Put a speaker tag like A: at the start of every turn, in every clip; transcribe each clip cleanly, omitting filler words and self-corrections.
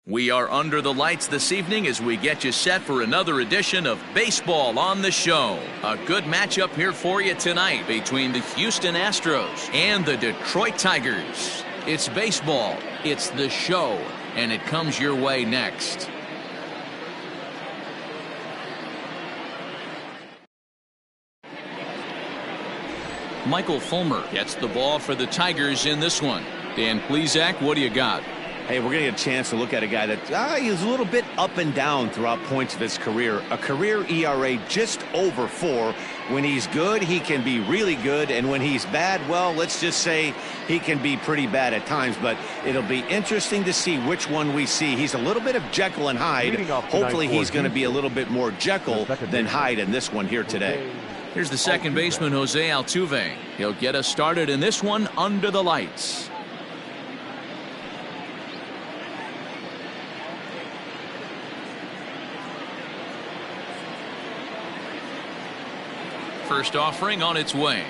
A: We are under the lights this evening as we get you set for another edition of Baseball on the Show. A good matchup here for you tonight between the Houston Astros and the Detroit Tigers. It's baseball, it's the show, and it comes your way next. Michael Fullmer gets the ball for the Tigers in this one. Dan Plesac, what do you got?
B: Hey, we're going to get a chance to look at a guy that he's a little bit up and down throughout points of his career. A career ERA just over 4. When he's good, he can be really good. And when he's bad, well, let's just say he can be pretty bad at times. But it'll be interesting to see which one we see. He's a little bit of Jekyll and Hyde. Hopefully he's going to be a little bit more Jekyll than Hyde in this one here today.
A: Here's the second baseman, Jose Altuve. He'll get us started in this one under the lights. First offering on its way.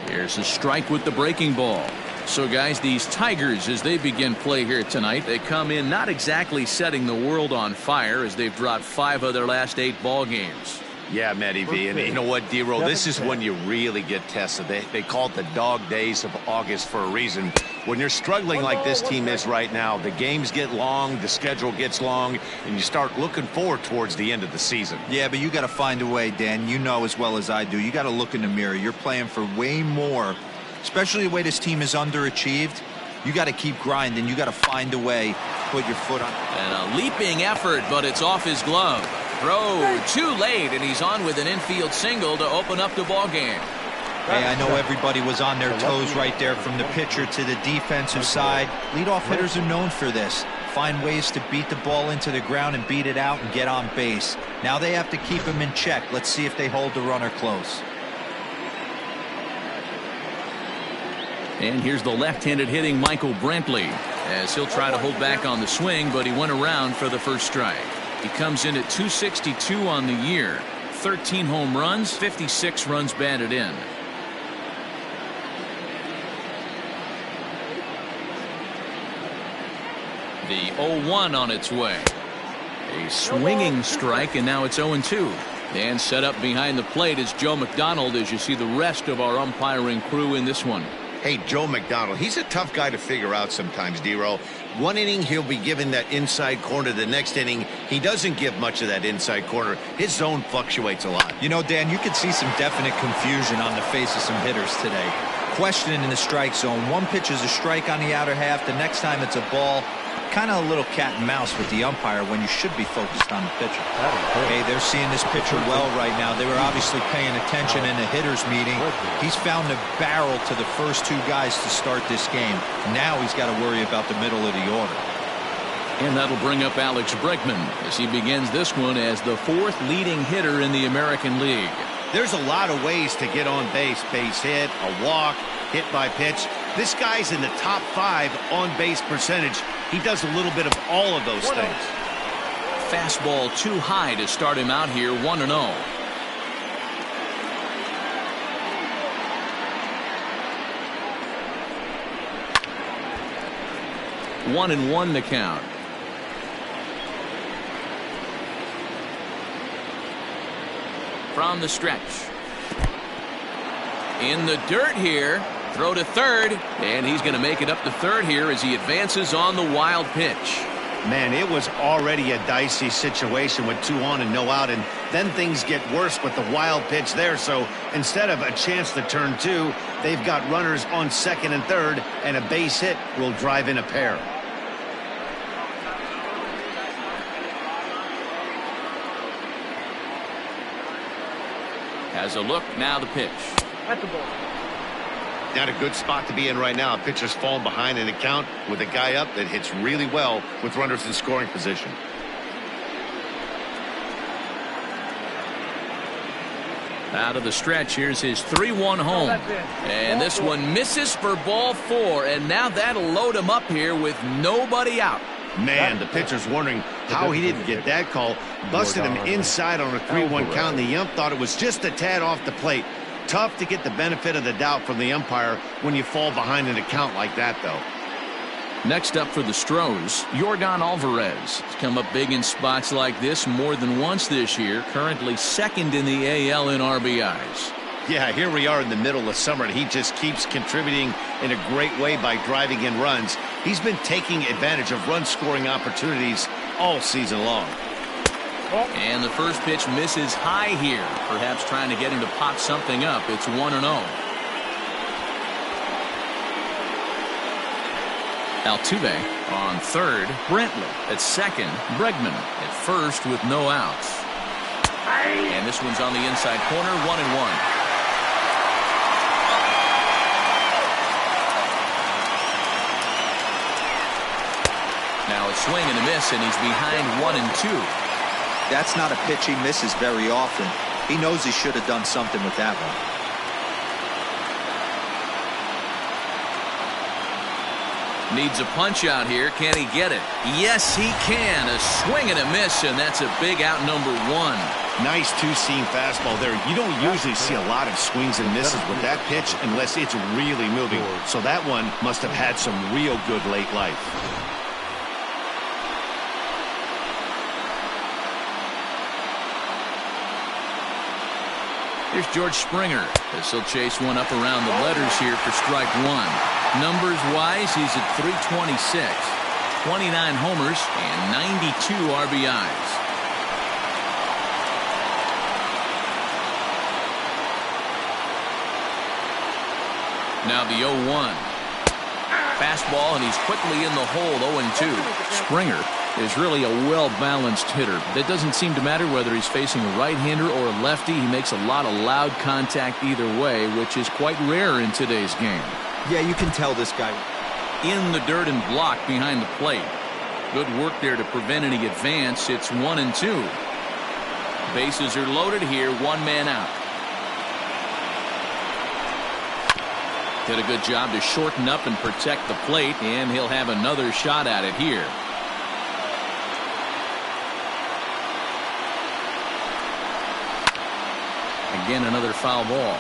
A: Here's a strike with the breaking ball. So guys, these Tigers, as they begin play here tonight, they come in not exactly setting the world on fire as they've dropped 5 of their last 8 ball games.
B: Yeah, Matty V, and you know what, D-Roll, this is when you really get tested. They call it the dog days of August for a reason. When you're struggling like this team is right now, the games get long, the schedule gets long, and you start looking forward towards the end of the season.
C: Yeah, but you got to find a way, Dan. You know as well as I do. You got to look in the mirror. You're playing for way more, especially the way this team is underachieved. You got to keep grinding. You got to find a way to put your foot on.
A: And a leaping effort, but it's off his glove. Throw too late, and he's on with an infield single to open up the ball game.
C: Hey, I know everybody was on their toes right there from the pitcher to the defensive side. Leadoff hitters are known for this. Find ways to beat the ball into the ground and beat it out and get on base. Now they have to keep him in check. Let's see if they hold the runner close.
A: And here's the left-handed hitting Michael Brantley as he'll try to hold back on the swing, but he went around for the first strike. He comes in at 262 on the year. 13 home runs, 56 runs batted in. The 0-1 on its way. A swinging strike, and now it's 0-2. And set up behind the plate is Joe Mcdonald as you see the rest of our umpiring crew in this one.
D: Hey, Joe Mcdonald, he's a tough guy to figure out sometimes, D-Roll. One inning, he'll be given that inside corner. The next inning, he doesn't give much of that inside corner. His zone fluctuates a lot.
C: You know, Dan, you could see some definite confusion on the face of some hitters today. Questioning in the strike zone. One pitch is a strike on the outer half. The next time it's a ball. Kind of a little cat and mouse with the umpire when you should be focused on the pitcher. Hey, they're seeing this pitcher well right now. They were obviously paying attention in the hitters meeting. He's found a barrel to the first 2 guys to start this game. Now he's got to worry about the middle of the order.
A: And that'll bring up Alex Bregman as he begins this one as the 4th leading hitter in the American League.
D: There's a lot of ways to get on base. Base hit, a walk, hit by pitch. This guy's in the top 5 on base percentage. He does a little bit of all of those things.
A: Fastball too high to start him out here, 1-0. One and one to count. From the stretch. In the dirt here. Throw to third, and he's going to make it up to third here as he advances on the wild pitch.
D: Man, it was already a dicey situation with 2 on and no out, and then things get worse with the wild pitch there. So instead of a chance to turn 2, they've got runners on second and third, and a base hit will drive in a pair.
A: Has a look, now the pitch.
E: At the ball.
D: Not a good spot to be in right now. A pitcher's falling behind in a count with a guy up that hits really well with runners in scoring position.
A: Out of the stretch, here's his 3-1 home. And this one misses for ball 4, and now that'll load him up here with nobody out.
D: Man, the pitcher's wondering how he didn't get that call. Busted him inside on a 3-1 count, and the ump thought it was just a tad off the plate. Tough to get the benefit of the doubt from the umpire when you fall behind in a count like that, though.
A: Next up for the Astros, Yordan Alvarez. He's come up big in spots like this more than once this year. Currently second in the AL in RBIs.
D: Yeah, here we are in the middle of summer, and he just keeps contributing in a great way by driving in runs. He's been taking advantage of run-scoring opportunities all season long.
A: And the first pitch misses high here. Perhaps trying to get him to pop something up. It's 1-0. Altuve on third. Brantley at second. Bregman at first with no outs. And this one's on the inside corner. 1-1. Now a swing and a miss, and he's behind 1-2.
C: That's not a pitch he misses very often. He knows he should have done something with that one.
A: Needs a punch out here. Can he get it? Yes, he can. A swing and a miss, and that's a big out number 1.
D: Nice two-seam fastball there. You don't usually see a lot of swings and misses with that pitch unless it's really moving. So that one must have had some real good late life.
A: Here's George Springer. This will chase one up around the letters here for strike 1. Numbers-wise, he's at 326. 29 homers and 92 RBIs. Now the 0-1. Fastball, and he's quickly in the hole. 0-2. Springer is really a well-balanced hitter. That doesn't seem to matter whether he's facing a right-hander or a lefty. He makes a lot of loud contact either way, which is quite rare in today's game.
C: Yeah, you can tell this guy.
A: In the dirt and blocked behind the plate. Good work there to prevent any advance. It's 1-2. Bases are loaded here. One man out. Did a good job to shorten up and protect the plate, and he'll have another shot at it here. Again, another foul ball.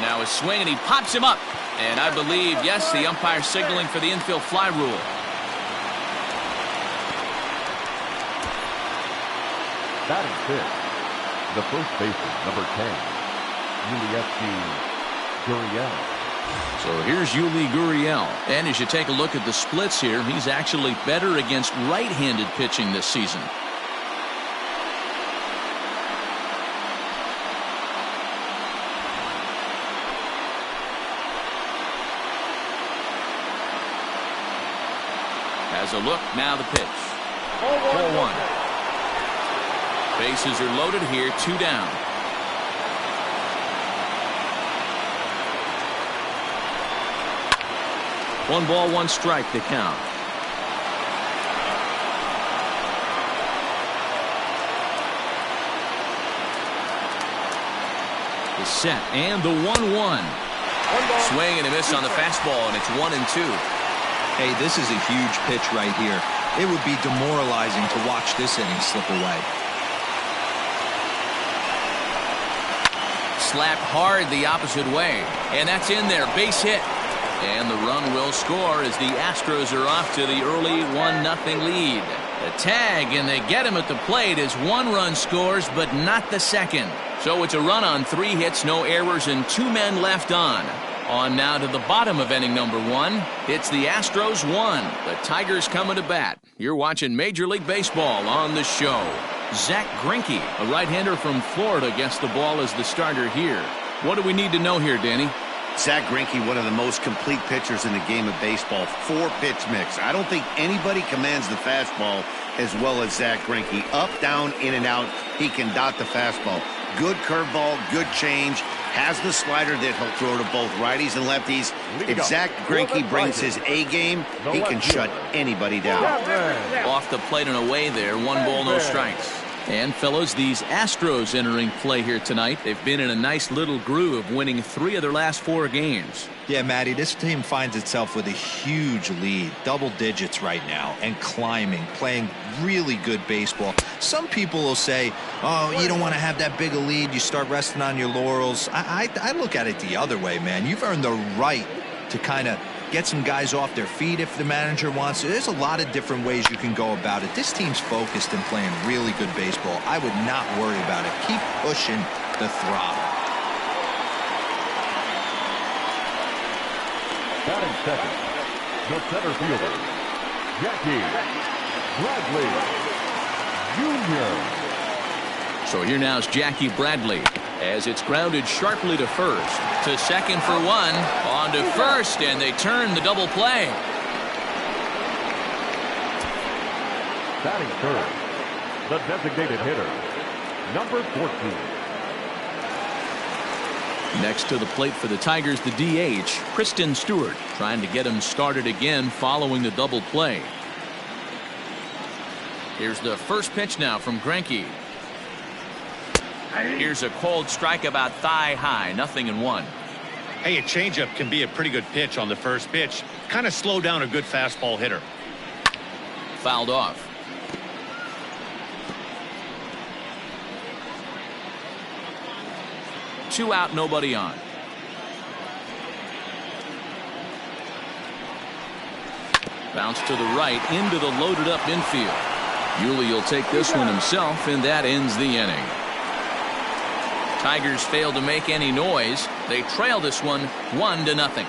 A: Now a swing, and he pops him up. And I believe, yes, the umpire signaling for the infield fly rule.
E: Batting fifth, the first baseman, number 10, Gurriel.
A: So here's Yuli Gurriel. And as you take a look at the splits here, he's actually better against right-handed pitching this season. Has a look, now the pitch. 4-1. Bases are loaded here, 2 down. One ball, one strike to count. The set and the 1-1. Swing and a miss on the fastball, and it's 1-2.
C: Hey, this is a huge pitch right here. It would be demoralizing to watch this inning slip away.
A: Slapped hard the opposite way, and that's in there. Base hit. And the run will score as the Astros are off to the early 1-0 lead. The tag, and they get him at the plate as 1 run scores, but not the second. So it's a run on 3 hits, no errors, and 2 men left on. On now to the bottom of inning number 1. It's the Astros 1. The Tigers coming to bat. You're watching Major League Baseball on the show. Zack Greinke, a right-hander from Florida, gets the ball as the starter here. What do we need to know here, Danny?
D: Zack Greinke, one of the most complete pitchers in the game of baseball. 4-pitch mix. I don't think anybody commands the fastball as well as Zack Greinke. Up, down, in, and out. He can dot the fastball. Good curveball, good change. Has the slider that he'll throw to both righties and lefties. If Zack Greinke brings his A game, he can shut anybody down.
A: Off the plate and away there. 1 ball, no strikes. And fellas, these Astros entering play here tonight. They've been in a nice little groove, winning 3 of their last 4 games.
C: Yeah, Matty, this team finds itself with a huge lead, double digits right now, and climbing, playing really good baseball. Some people will say, oh, you don't want to have that big a lead, you start resting on your laurels. I look at it the other way, man. You've earned the right to kind of get some guys off their feet if the manager wants to. There's a lot of different ways you can go about it. This team's focused and playing really good baseball. I would not worry about it. Keep pushing the throttle.
E: Batting second, the center fielder, Jackie Bradley Jr.
A: So here now is Jackie Bradley as it's grounded sharply to first. To second for 1. On to first, and they turn the double play.
E: Batting third, the designated hitter, number 14.
A: Next to the plate for the Tigers, the DH, Kristen Stewart, trying to get him started again following the double play. Here's the first pitch now from Greinke. Here's a cold strike about thigh high, 0-1.
D: Hey, a changeup can be a pretty good pitch on the first pitch. Kind of slow down a good fastball hitter.
A: Fouled off. Two out, nobody on. Bounce to the right into the loaded up infield. Yuli will take this one himself, and that ends the inning. Tigers fail to make any noise. They trail this one 1-0.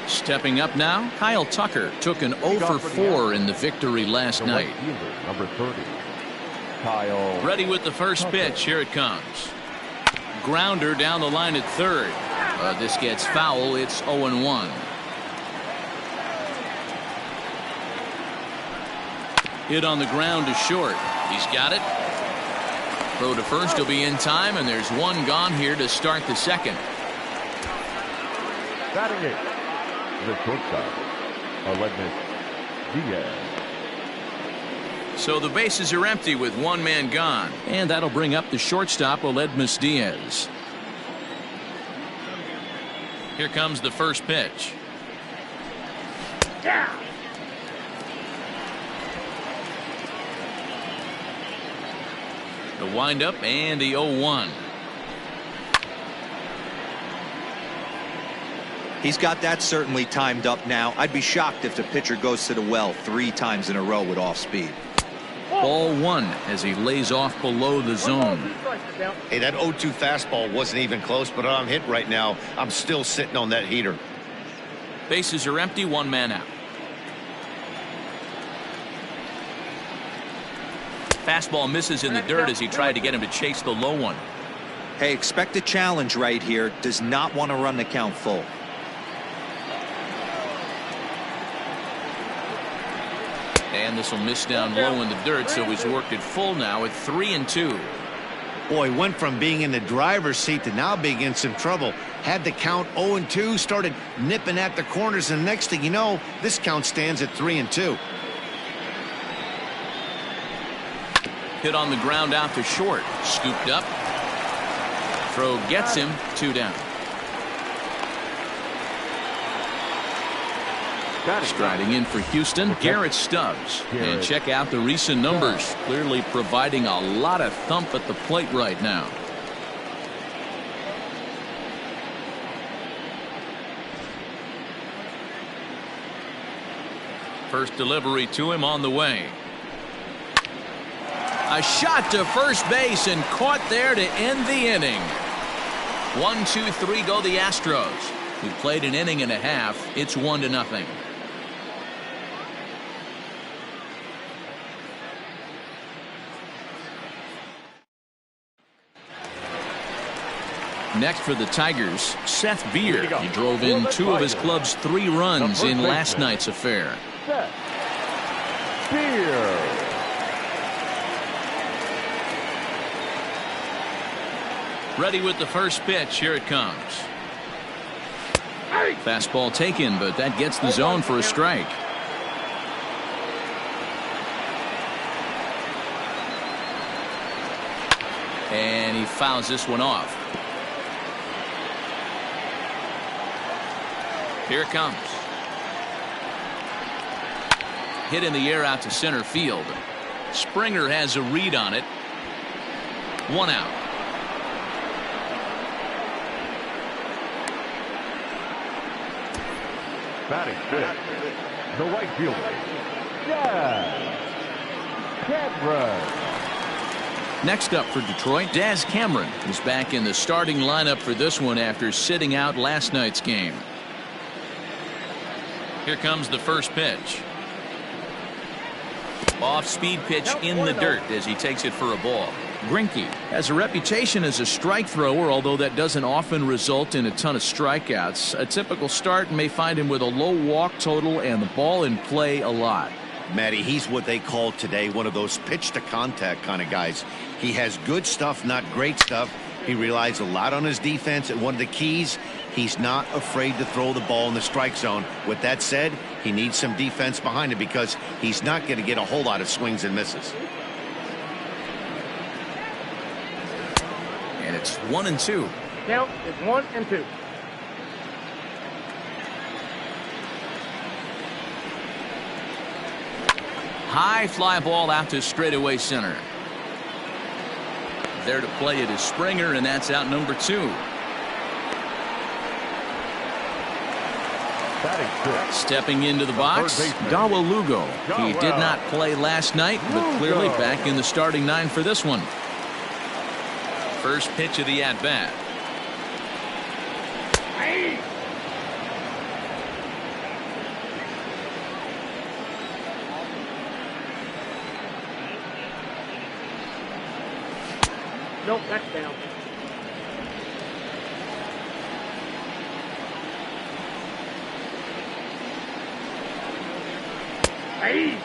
A: Stepping up now, Kyle Tucker took an 0 for 4 in the victory last night.
E: Number 30, Kyle.
A: Ready with the first pitch. Here it comes. Grounder down the line at third. This gets foul. It's 0-1. Hit on the ground to short. He's got it. Throw to first will be in time, and there's one gone here to start the second.
E: Batting it, the shortstop, Diaz.
A: So the bases are empty with one man gone, and that'll bring up the shortstop, Diaz. Here comes the first pitch. Yeah. The windup and the 0-1.
C: He's got that certainly timed up now. I'd be shocked if the pitcher goes to the well 3 times in a row with off speed.
A: Ball 1 as he lays off below the zone.
D: Hey, that 0-2 fastball wasn't even close, but I'm hit right now. I'm still sitting on that heater.
A: Bases are empty, one man out. Fastball misses in the dirt as he tried to get him to chase the low one.
C: Hey, expect a challenge right here. Does not want to run the count full.
A: And this will miss down low in the dirt, so he's worked it full now at 3-2.
D: Boy, went from being in the driver's seat to now being in some trouble. Had the count 0-2, started nipping at the corners, and next thing you know, this count stands at 3-2.
A: Hit on the ground out to short. Scooped up. Throw gets him. 2 down. Striding in for Houston, Garrett Stubbs. And check out the recent numbers. Clearly providing a lot of thump at the plate right now. First delivery to him on the way. A shot to first base and caught there to end the inning. 1, 2, 3 go the Astros. We played an inning and a half. It's 1-0. Next for the Tigers, Seth Beer. He drove in 2 of his club's 3 runs in last night's affair.
E: Seth Beer.
A: Ready with the first pitch. Here it comes. Fastball taken, but that gets the zone for a strike. And he fouls this one off. Here it comes. Hit in the air out to center field. Springer has a read on it. 1 out.
E: Batting fifth, the right fielder, Cameron.
A: Next up for Detroit, Daz Cameron is back in the starting lineup for this one after sitting out last night's game. Here comes the first pitch. Off-speed pitch in the dirt as he takes it for a ball. Greinke has a reputation as a strike thrower, although that doesn't often result in a ton of strikeouts. A typical start may find him with a low walk total and the ball in play a lot.
D: Matty, he's what they call today one of those pitch to contact kind of guys. He has good stuff, not great stuff. He relies a lot on his defense, and one of the keys, he's not afraid to throw the ball in the strike zone. With that said, he needs some defense behind him because he's not going to get a whole lot of swings and misses.
A: And it's 1-2.
F: Count is 1-2.
A: High fly ball out to straightaway center. There to play it is Springer, and that's out number 2. Stepping into the box, Dawa Lugo. He did not play last night, but clearly back in the starting 9 for this one. First pitch of the at-bat.
F: Nope, that's down. Hey!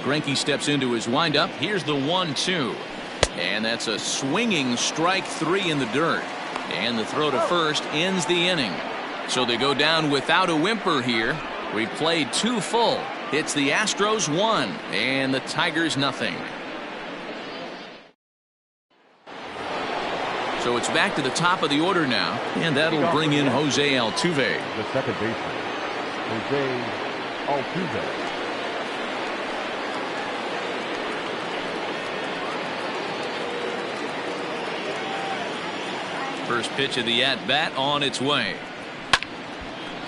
A: Greinke steps into his windup. Here's the 1-2. And that's a swinging strike 3 in the dirt. And the throw to first ends the inning. So they go down without a whimper here. We've played 2 full. It's the Astros 1 and the Tigers nothing. So it's back to the top of the order now, and that'll bring in Jose Altuve.
E: The second baseman, Jose Altuve.
A: First pitch of the at-bat on its way.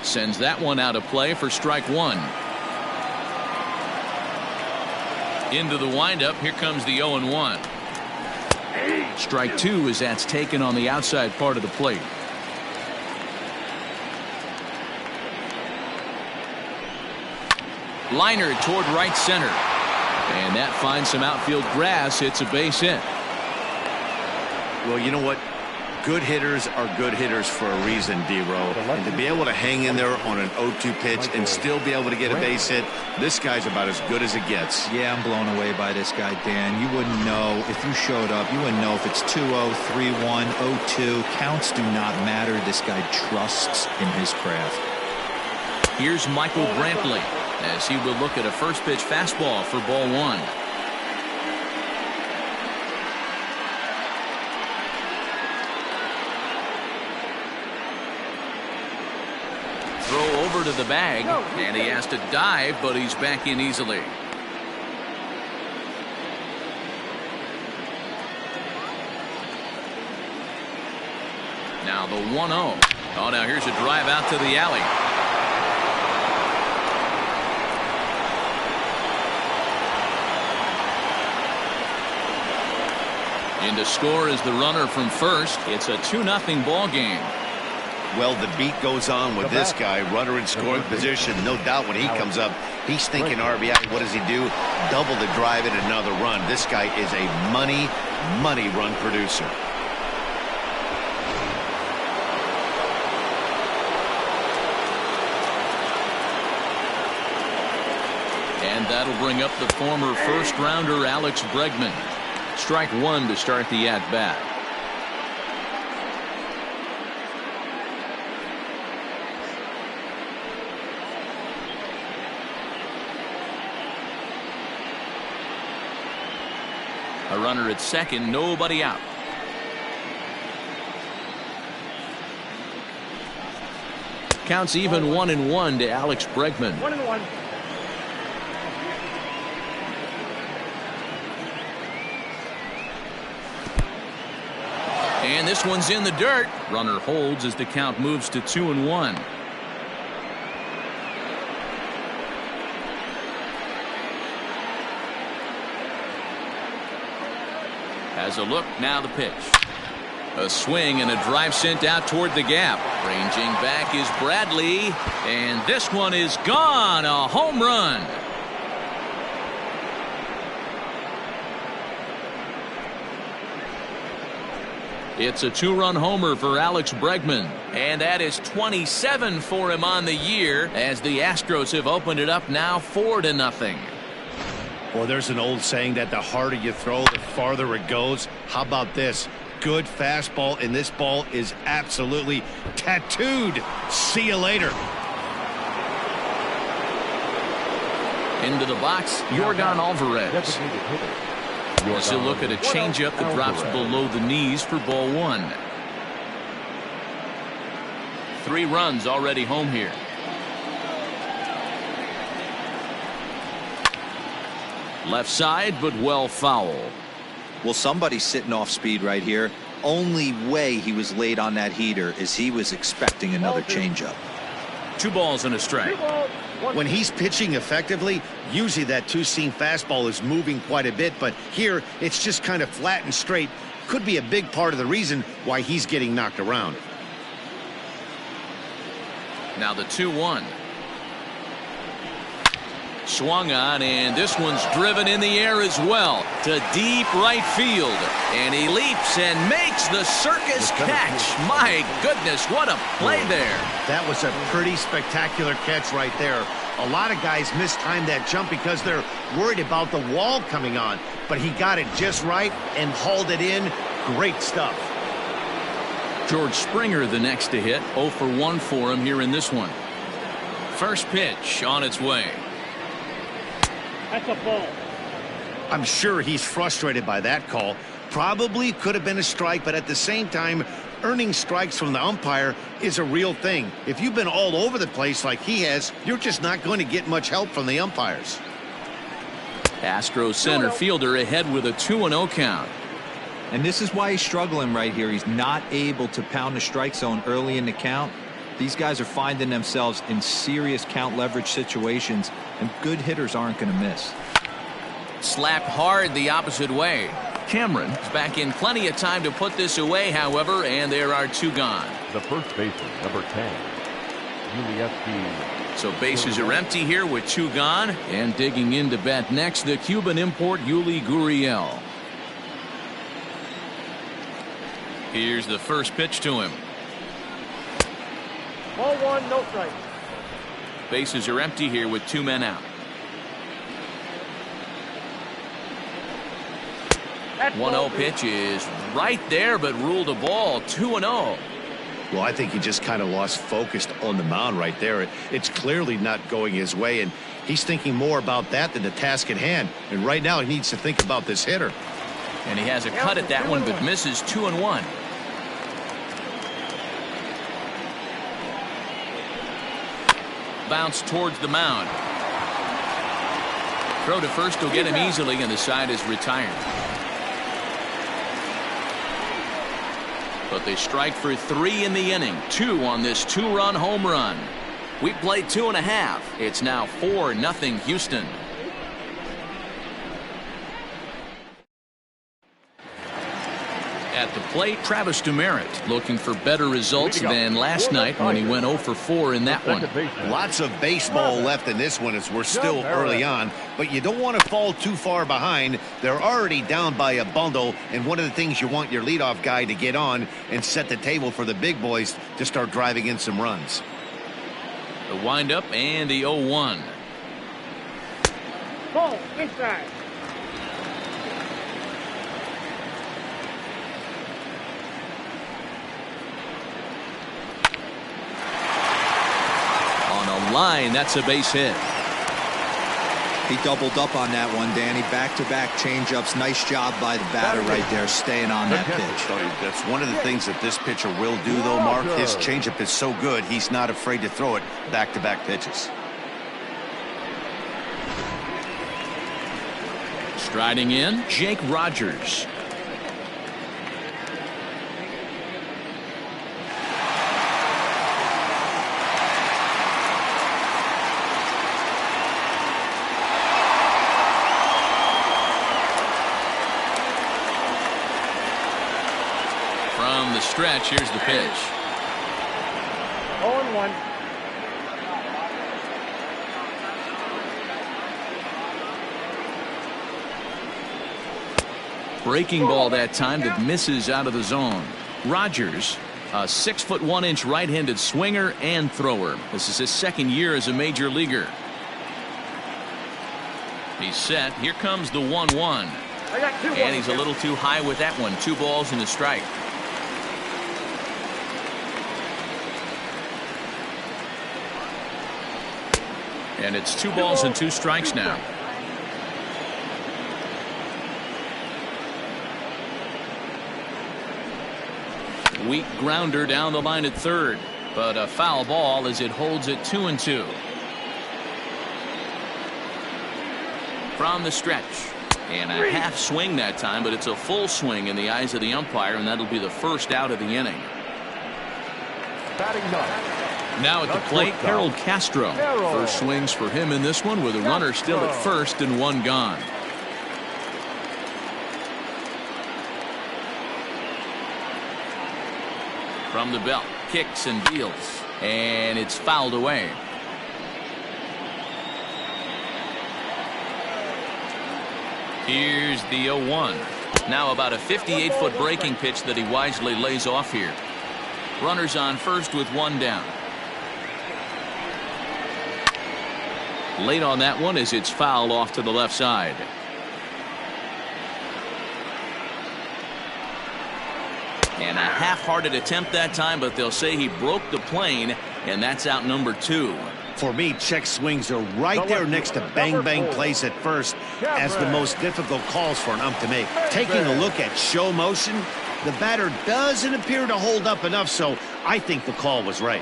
A: Sends that one out of play for strike 1. Into the windup. Here comes the 0-1. Strike 2 as that's taken on the outside part of the plate. Liner toward right center. And that finds some outfield grass. It's a base hit.
D: Well, you know what? Good hitters are good hitters for a reason, D-Row. And to be able to hang in there on an 0-2 pitch and still be able to get a base hit, this guy's about as good as it gets.
C: Yeah, I'm blown away by this guy, Dan. You wouldn't know if you showed up. You wouldn't know if it's 2-0, 3-1, 0-2. Counts do not matter. This guy trusts in his craft.
A: Here's Michael Brantley as he will look at a first pitch fastball for ball 1. Throw over to the bag, and he has to dive, but he's back in easily. Now the 1-0. Oh, now here's a drive out to the alley. In to score is the runner from first. It's a 2-0 ball game.
D: Well, the beat goes on with this guy, runner in scoring position. No doubt when he comes up, he's thinking RBI. What does he do? Double the drive and another run. This guy is a money run producer.
A: And that'll bring up the former first-rounder Alex Bregman. Strike 1 to start the at-bat. runner at second, nobody out. Counts even 1-1 to Alex Bregman.
F: 1-1.
A: And this one's in the dirt. Runner holds as the count moves to 2-1. Has a look, now the pitch. A swing and a drive sent out toward the gap. Ranging back is Brantley, and this one is gone. A home run. It's a 2-run homer for Alex Bregman, and that is 27 for him on the year as the Astros have opened it up now 4-0.
D: Well, there's an old saying that the harder you throw, the farther it goes. How about this? Good fastball, and this ball is absolutely tattooed. See you later.
A: Into the box, Yordan Alvarez. It's a look at a changeup that drops below the knees for ball one. 3 runs already home here. Left side, but well foul.
C: Well, somebody's sitting off speed right here. Only way he was late on that heater is he was expecting another changeup.
A: 2 balls and a strike.
D: When he's pitching effectively, usually that two-seam fastball is moving quite a bit, but here it's just kind of flat and straight. Could be a big part of the reason why he's getting knocked around.
A: Now the 2-1. Swung on, and this one's driven in the air as well to deep right field, and he leaps and makes the circus catch. My goodness, what a play there.
D: That was a pretty spectacular catch right there. A lot of guys mistime that jump because they're worried about the wall coming on, but he got it just right and hauled it in. Great stuff.
A: George Springer the next to hit. 0 for 1 for him here in this one. First pitch on its way.
F: That's a ball.
D: I'm sure he's frustrated by that call. Probably could have been a strike, but at the same time, earning strikes from the umpire is a real thing. If you've been all over the place like he has, you're just not going to get much help from the umpires.
A: Astros center fielder ahead with a 2-0 count.
C: And this is why he's struggling right here. He's not able to pound the strike zone early in the count. These guys are finding themselves in serious count leverage situations, and good hitters aren't going to miss.
A: Slapped hard the opposite way. Cameron is back in plenty of time to put this away, however, and there are 2 gone.
E: The first baseman, number 10, Yuli.
A: So bases are empty here with 2 gone, and digging in to bat next, the Cuban import Yuli Gurriel. Here's the first pitch to him.
F: Ball 1, no strike.
A: Bases are empty here with 2 men out. 1-0 pitch is right there, but ruled a ball. 2-0.
D: Well, I think he just kind of lost focus on the mound right there. It's clearly not going his way, and he's thinking more about that than the task at hand. And right now he needs to think about this hitter.
A: And he has a cut at that one, but misses. 2-1. Bounce towards the mound. Throw to first will get him easily, and the side is retired. But they strike for 3 in the inning. 2 on this 2-run home run. We played 2.5. It's now 4-0 Houston. At the plate, Travis Demerit looking for better results than last night when he went 0 for 4 in that one.
D: Lots of baseball left in this one as we're still early on, but you don't want to fall too far behind. They're already down by a bundle, and one of the things you want your leadoff guy to get on and set the table for the big boys to start driving in some runs.
A: The windup and the 0-1.
F: Ball inside.
A: Line, that's a base hit.
C: He doubled up on that one, Danny. Back-to-back changeups. Nice job by the batter right there, staying on that pitch.
B: That's one of the things that this pitcher will do, though, Mark. His changeup is so good, he's not afraid to throw it back-to-back pitches.
A: Striding in, Jake Rogers. From the stretch, here's the pitch.
F: 0-1.
A: Breaking ball that time that misses out of the zone. Rogers, a 6'1" right-handed swinger and thrower. This is his second year as a major leaguer. He's set. Here comes the 1-1. And he's a little too high with that one. 2 balls and a strike. And it's 2 balls and 2 strikes now. Weak grounder down the line at third, but a foul ball as it holds it 2-2. From the stretch, and a half swing that time, but it's a full swing in the eyes of the umpire, and that'll be the first out of the inning.
E: Batting 9.
A: Now at the plate, Earl Castro. First swings for him in this one with a runner still at first and 1 gone. From the belt, kicks and deals, and it's fouled away. Here's the 0-1. Now about a 58-foot breaking pitch that he wisely lays off here. Runners on first with 1 down. Late on that one as it's fouled off to the left side. And a half-hearted attempt that time, but they'll say he broke the plane, and that's out number 2.
D: For me, check swings are right there next to bang-bang plays at first as the most difficult calls for an ump to make. Taking a look at show motion, the batter doesn't appear to hold up enough, so I think the call was right.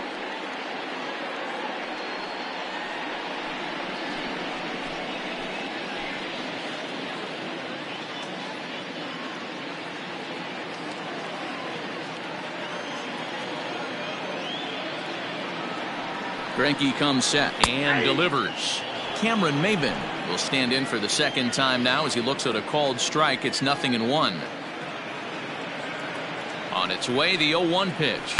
A: Greinke comes set and delivers. Cameron Maybin will stand in for the second time now as he looks at a called strike. It's 0-1. On its way, the 0-1 pitch.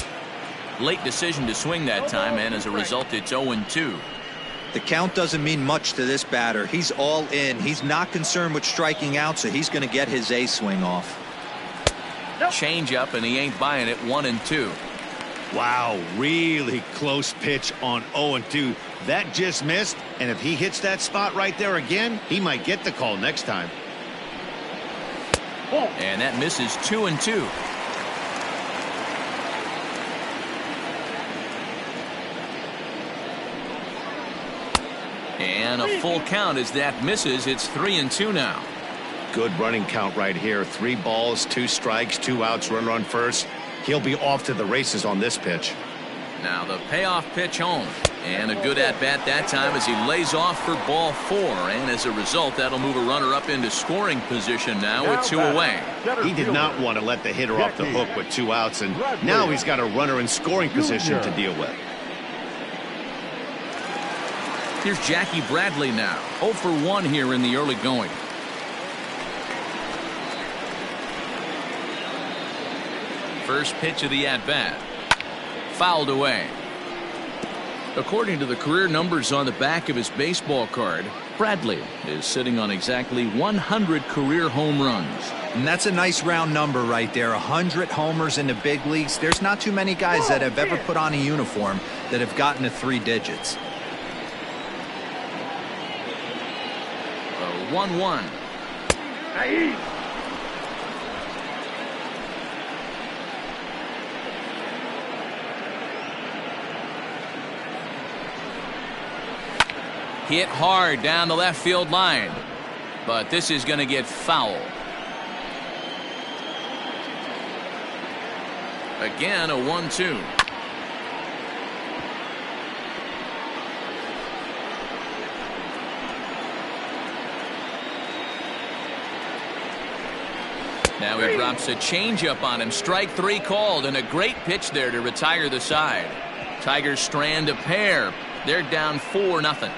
A: Late decision to swing that time, and as a result, it's 0-2.
C: The count doesn't mean much to this batter. He's all in. He's not concerned with striking out, so he's going to get his A swing off.
A: Change up, and he ain't buying it. 1-2.
D: Wow, really close pitch on 0-2. That just missed, and if he hits that spot right there again, he might get the call next time.
A: And that misses 2-2. And a full count as that misses. It's 3-2 now.
B: Good running count right here. 3 balls, 2 strikes, 2 outs, runner on first. He'll be off to the races on this pitch.
A: Now the payoff pitch home, and a good at-bat that time as he lays off for ball 4, and as a result that'll move a runner up into scoring position now with 2 away.
D: He did not want to let the hitter off the hook with 2 outs, and now he's got a runner in scoring position to deal with.
A: Here's Jackie Bradley now, 0 for 1 here in the early going. First pitch of the at-bat. Fouled away. According to the career numbers on the back of his baseball card, Bradley is sitting on exactly 100 career home runs.
C: And that's a nice round number right there. 100 homers in the big leagues. There's not too many guys that have ever put on a uniform that have gotten to 3 digits.
A: 1-1. Hit hard down the left field line. But this is going to get foul. Again, a 1-2. Now he drops a changeup on him. Strike 3 called, and a great pitch there to retire the side. Tigers strand a pair. They're down 4-0.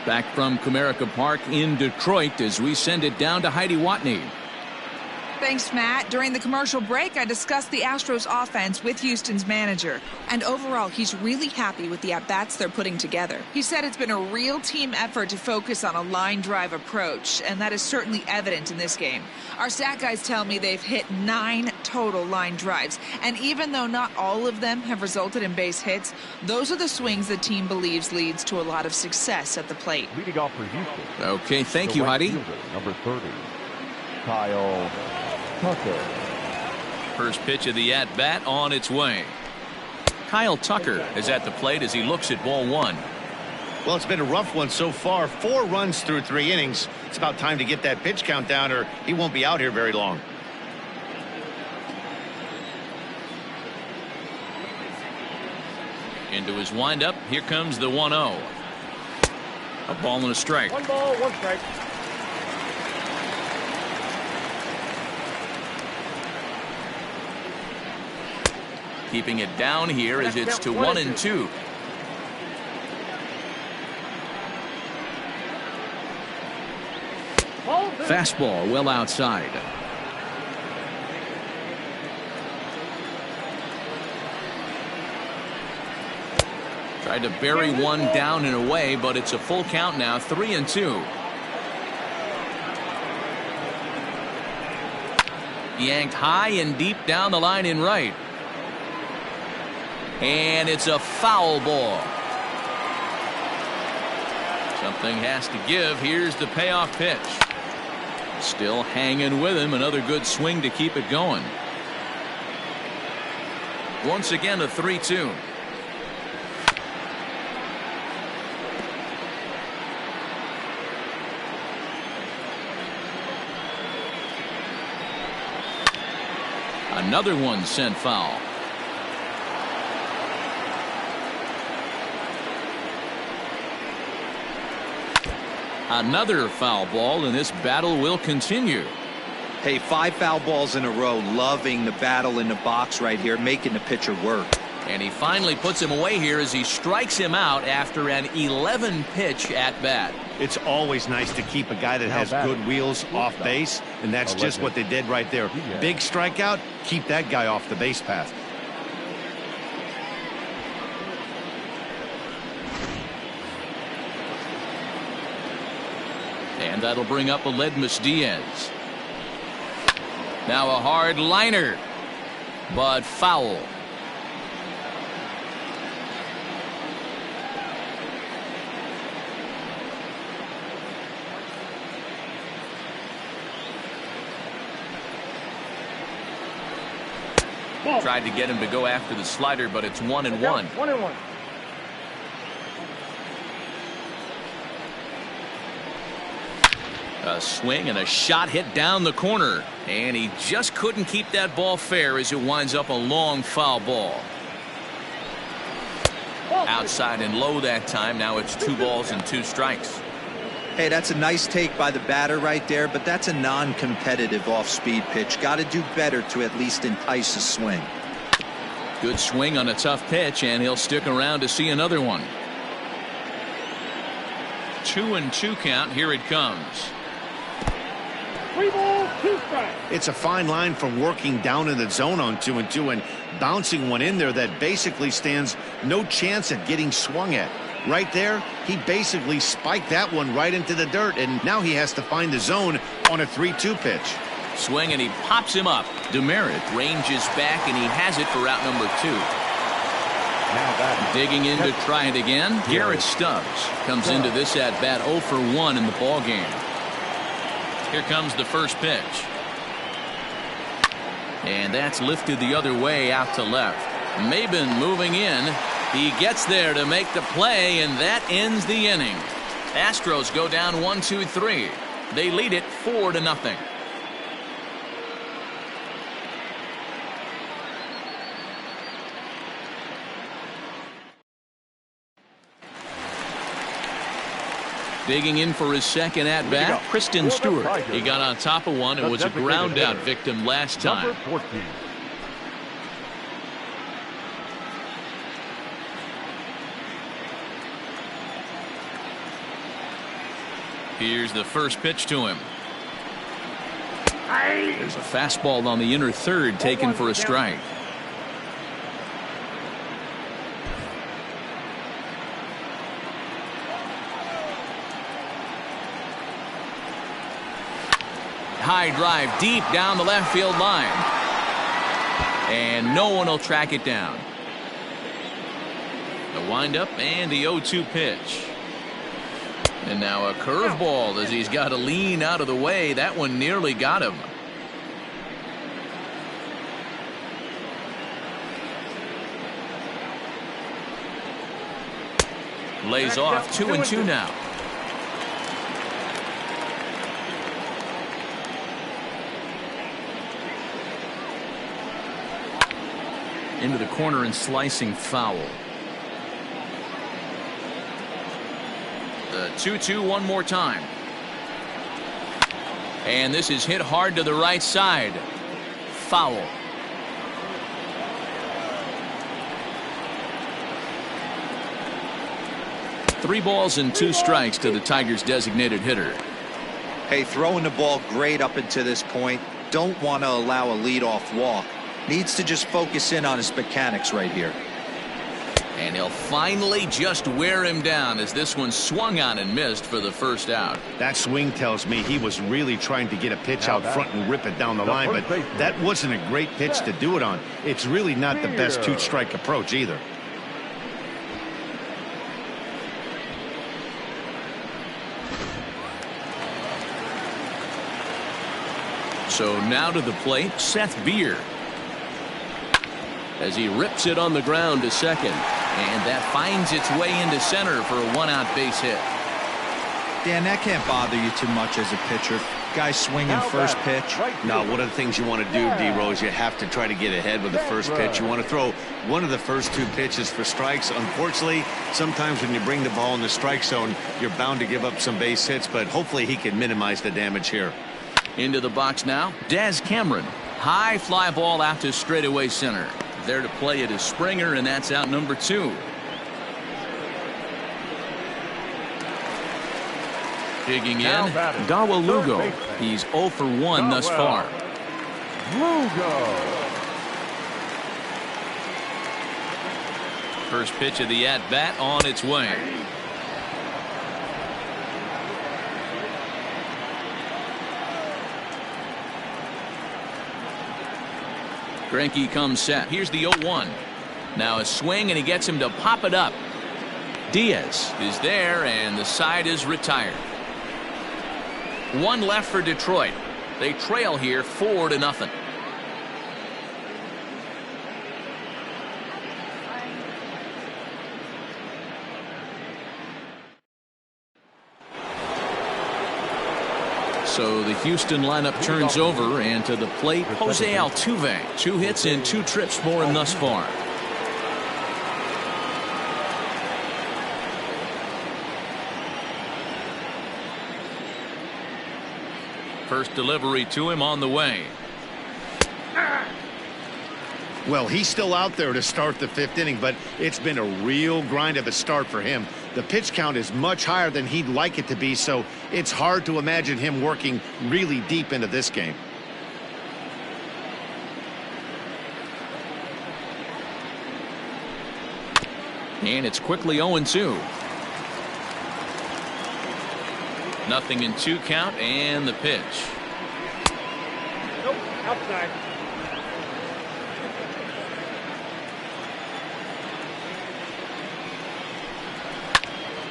A: Back from Comerica Park in Detroit as we send it down to Heidi Watney.
G: Thanks, Matt. During the commercial break, I discussed the Astros offense with Houston's manager. And overall, he's really happy with the at-bats they're putting together. He said it's been a real team effort to focus on a line drive approach, and that is certainly evident in this game. Our stat guys tell me they've hit 9 total line drives. And even though not all of them have resulted in base hits, those are the swings the team believes leads to a lot of success at the plate.
E: Leading off for Houston.
A: Okay, thank you, Heidi.
E: Fielder, number 30, Kyle Tucker.
A: First pitch of the at-bat on its way. Kyle Tucker is at the plate as he looks at ball 1.
D: Well, it's been a rough one so far. 4 runs through 3 innings. It's about time to get that pitch count down, or he won't be out here very long.
A: Into his windup. Here comes the 1-0. A ball and a strike.
F: 1 ball, 1 strike.
A: Keeping it down here as it's to 1-2. Fastball well outside. Tried to bury one down and away, but it's a full count now. 3-2. Yanked high and deep down the line in right. And it's a foul ball. Something has to give. Here's the payoff pitch. Still hanging with him. Another good swing to keep it going. Once again, a 3-2. Another one sent foul. Another foul ball, and this battle will continue.
C: Hey, 5 foul balls in a row. Loving the battle in the box right here, making the pitcher work.
A: And he finally puts him away here as he strikes him out after an 11-pitch at bat.
D: It's always nice to keep a guy that has good wheels off base, and that's just what they did right there. Big strikeout, keep that guy off the base path.
A: And that'll bring up Aledmus Diaz. Now a hard liner, but foul. Tried to get him to go after the slider, but it's 1-1.
F: 1-1.
A: A swing and a shot hit down the corner, and he just couldn't keep that ball fair as it winds up a long foul ball. Outside and low that time. Now it's 2 balls and 2 strikes.
C: Hey, that's a nice take by the batter right there, but that's a non-competitive off-speed pitch. Got to do better to at least entice a swing.
A: Good swing on a tough pitch, and he'll stick around to see another one. 2-2 count. Here it comes.
F: 3 balls, 2 strikes.
D: It's a fine line from working down in the zone on 2-2 and bouncing one in there that basically stands no chance at getting swung at. Right there, he basically spiked that one right into the dirt, and now he has to find the zone on a 3-2 pitch.
A: Swing, and he pops him up. Demerit ranges back, and he has it for out number 2. Digging in to try it again. Garrett Stubbs comes into this at bat 0 for 1 in the ball game. Here comes the first pitch. And that's lifted the other way out to left. Maben moving in. He gets there to make the play, and that ends the inning. Astros go down 1-2-3. They lead it 4-0. Digging in for his second at-bat, Kristen Stewart. He got on top of one and was a ground-out victim last time.
E: Number 14.
A: Here's the first pitch to him. There's a fastball on the inner third taken for a strike. High drive deep down the left field line. And no one will track it down. The windup and the 0-2 pitch. And now a curveball as he's got to lean out of the way. That one nearly got him. Lays off 2-2 now. Into the corner and slicing foul. The 2-2 one more time. And this is hit hard to the right side. Foul. Three balls and two strikes to the Tigers' designated hitter.
C: Hey, throwing the ball great up until this point. Don't want to allow a leadoff walk. Needs to just focus in on his mechanics right here.
A: And he'll finally just wear him down as this one swung on and missed for the first out.
D: That swing tells me he was really trying to get a pitch out front and rip it down the line, but that wasn't a great pitch to do it on. It's really not the best two-strike approach either.
A: So now to the plate, Seth Beer. As he rips it on the ground to second. And that finds its way into center for a one-out base hit.
C: Dan, that can't bother you too much as a pitcher. Guy swinging first pitch.
B: Now, one of the things you want to do, D-Rose, you have to try to get ahead with the first pitch. You want to throw one of the first two pitches for strikes. Unfortunately, sometimes when you bring the ball in the strike zone, you're bound to give up some base hits, but hopefully he can minimize the damage here.
A: Into the box now, Des Cameron. High fly ball out to straightaway center. There to play it is Springer, and that's out number 2. Digging in, Dawa Lugo. He's 0 for 1 thus far.
E: Lugo.
A: First pitch of the at-bat on its way. Greinke comes set. Here's the 0-1. Now a swing, and he gets him to pop it up. Diaz is there, and the side is retired. One left for Detroit. They trail here 4-0. So the Houston lineup turns over, and to the plate, Jose Altuve. 2 hits and 2 trips for him thus far. First delivery to him on the way.
D: Well, he's still out there to start the 5th inning, but it's been a real grind of a start for him. The pitch count is much higher than he'd like it to be, so it's hard to imagine him working really deep into this game.
A: And it's quickly 0-2. Nothing in 2 count, and the pitch.
F: Nope, outside.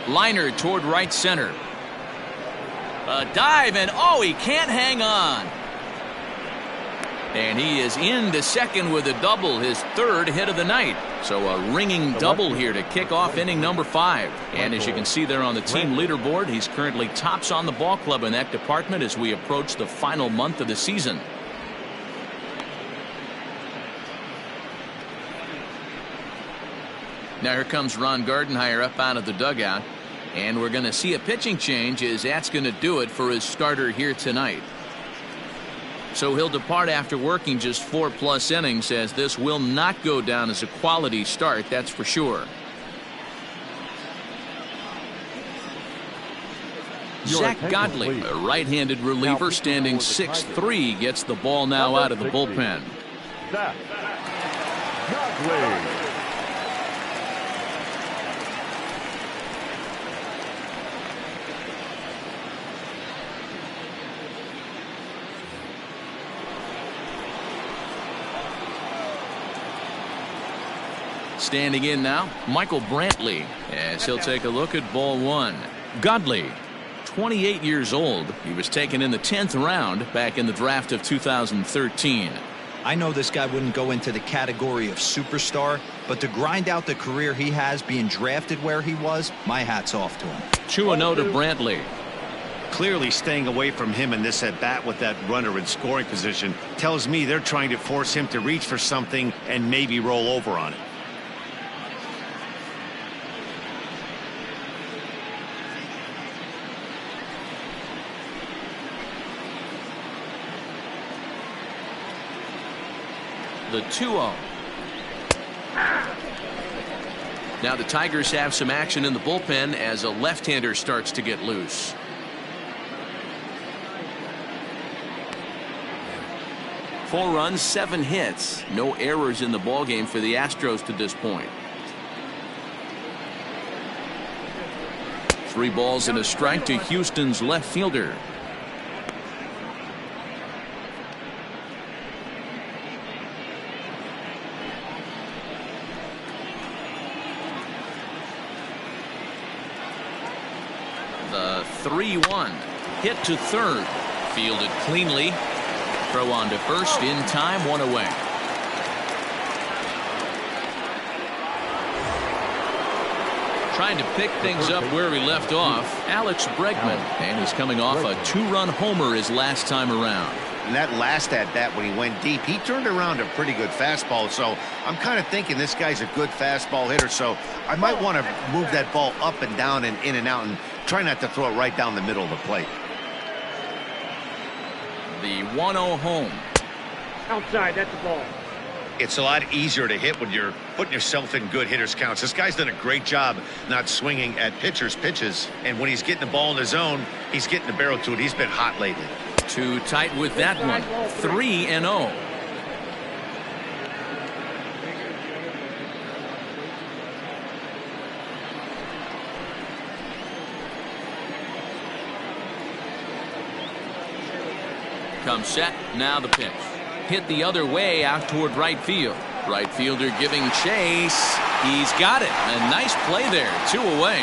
A: Liner toward right center. A dive, and oh, he can't hang on. And he is into second with a double, his third hit of the night. So a ringing double here to kick off inning number 5. And as you can see there on the team leaderboard, he's currently tops on the ball club in that department as we approach the final month of the season. Now here comes Ron Gardenhire up out of the dugout. And we're going to see a pitching change as that's going to do it for his starter here tonight. So he'll depart after working just 4+ innings, as this will not go down as a quality start, that's for sure. Zack Greinke, a right-handed reliever standing 6'3", gets the ball now out of the bullpen.
E: Zack Greinke.
A: Standing in now, Michael Brantley, as he'll take a look at ball 1. Godley, 28 years old. He was taken in the 10th round back in the draft of 2013.
C: I know this guy wouldn't go into the category of superstar, but to grind out the career he has being drafted where he was, my hat's off to him.
A: 2-0 to Brantley.
D: Clearly staying away from him in this at bat with that runner in scoring position tells me they're trying to force him to reach for something and maybe roll over on it.
A: The 2-0. Now the Tigers have some action in the bullpen as a left-hander starts to get loose. Four runs, 7 hits. No errors in the ballgame for the Astros to this point. 3 balls and a strike to Houston's left fielder. The 3-1 hit to third, fielded cleanly. Throw on to first in time, 1 away. Trying to pick things up where he left off, Alex Bregman, and he's coming off a 2-run homer his last time around.
D: And that last at bat when he went deep, he turned around a pretty good fastball. So I'm kind of thinking this guy's a good fastball hitter. So I might want to move that ball up and down and in and out and try not to throw it right down the middle of the plate.
A: The 1-0 home.
F: Outside, that's the ball.
D: It's a lot easier to hit when you're putting yourself in good hitters counts. This guy's done a great job not swinging at pitchers' pitches. And when he's getting the ball in the zone, he's getting the barrel to it. He's been hot lately.
A: Too tight with that one. 3-0. Comes set. Now the pitch. Hit the other way out toward right field. Right fielder giving chase. He's got it. A nice play there. 2 away.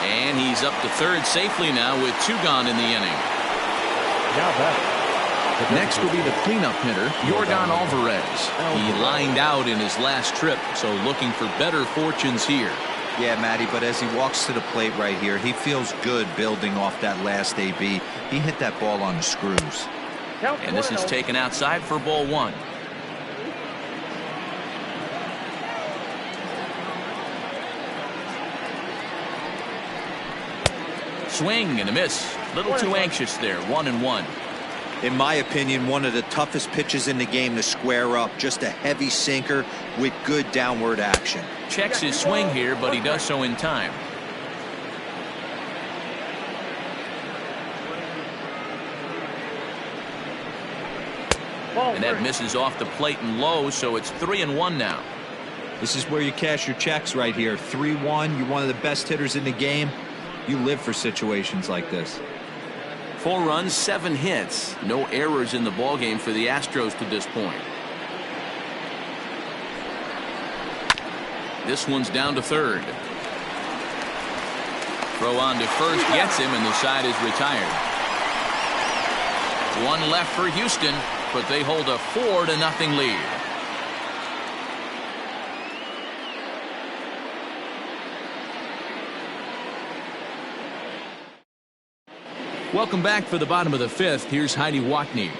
A: And he's up to third safely now with 2 gone in the inning. Next will be the cleanup hitter, Jordan Alvarez. He lined out in his last trip, so looking for better fortunes here.
C: Yeah, Matty, but as he walks to the plate right here, he feels good building off that last AB. He hit that ball on the screws.
A: And this is taken outside for ball 1. Swing and a miss. Little too anxious there. 1-1.
C: In my opinion, one of the toughest pitches in the game to square up. Just a heavy sinker with good downward action.
A: Checks his swing here, but he does so in time. And that misses off the plate and low, so it's 3-1 now.
C: This is where you cash your checks right here. 3-1. You're one of the best hitters in the game. You live for situations like this.
A: 4 runs, 7 hits. No errors in the ballgame for the Astros to this point. This one's down to third. Throw on to first gets him, and the side is retired. 1 left for Houston. but they hold a 4-0 lead. Welcome back for the bottom of the 5th. Here's Heidi Watney.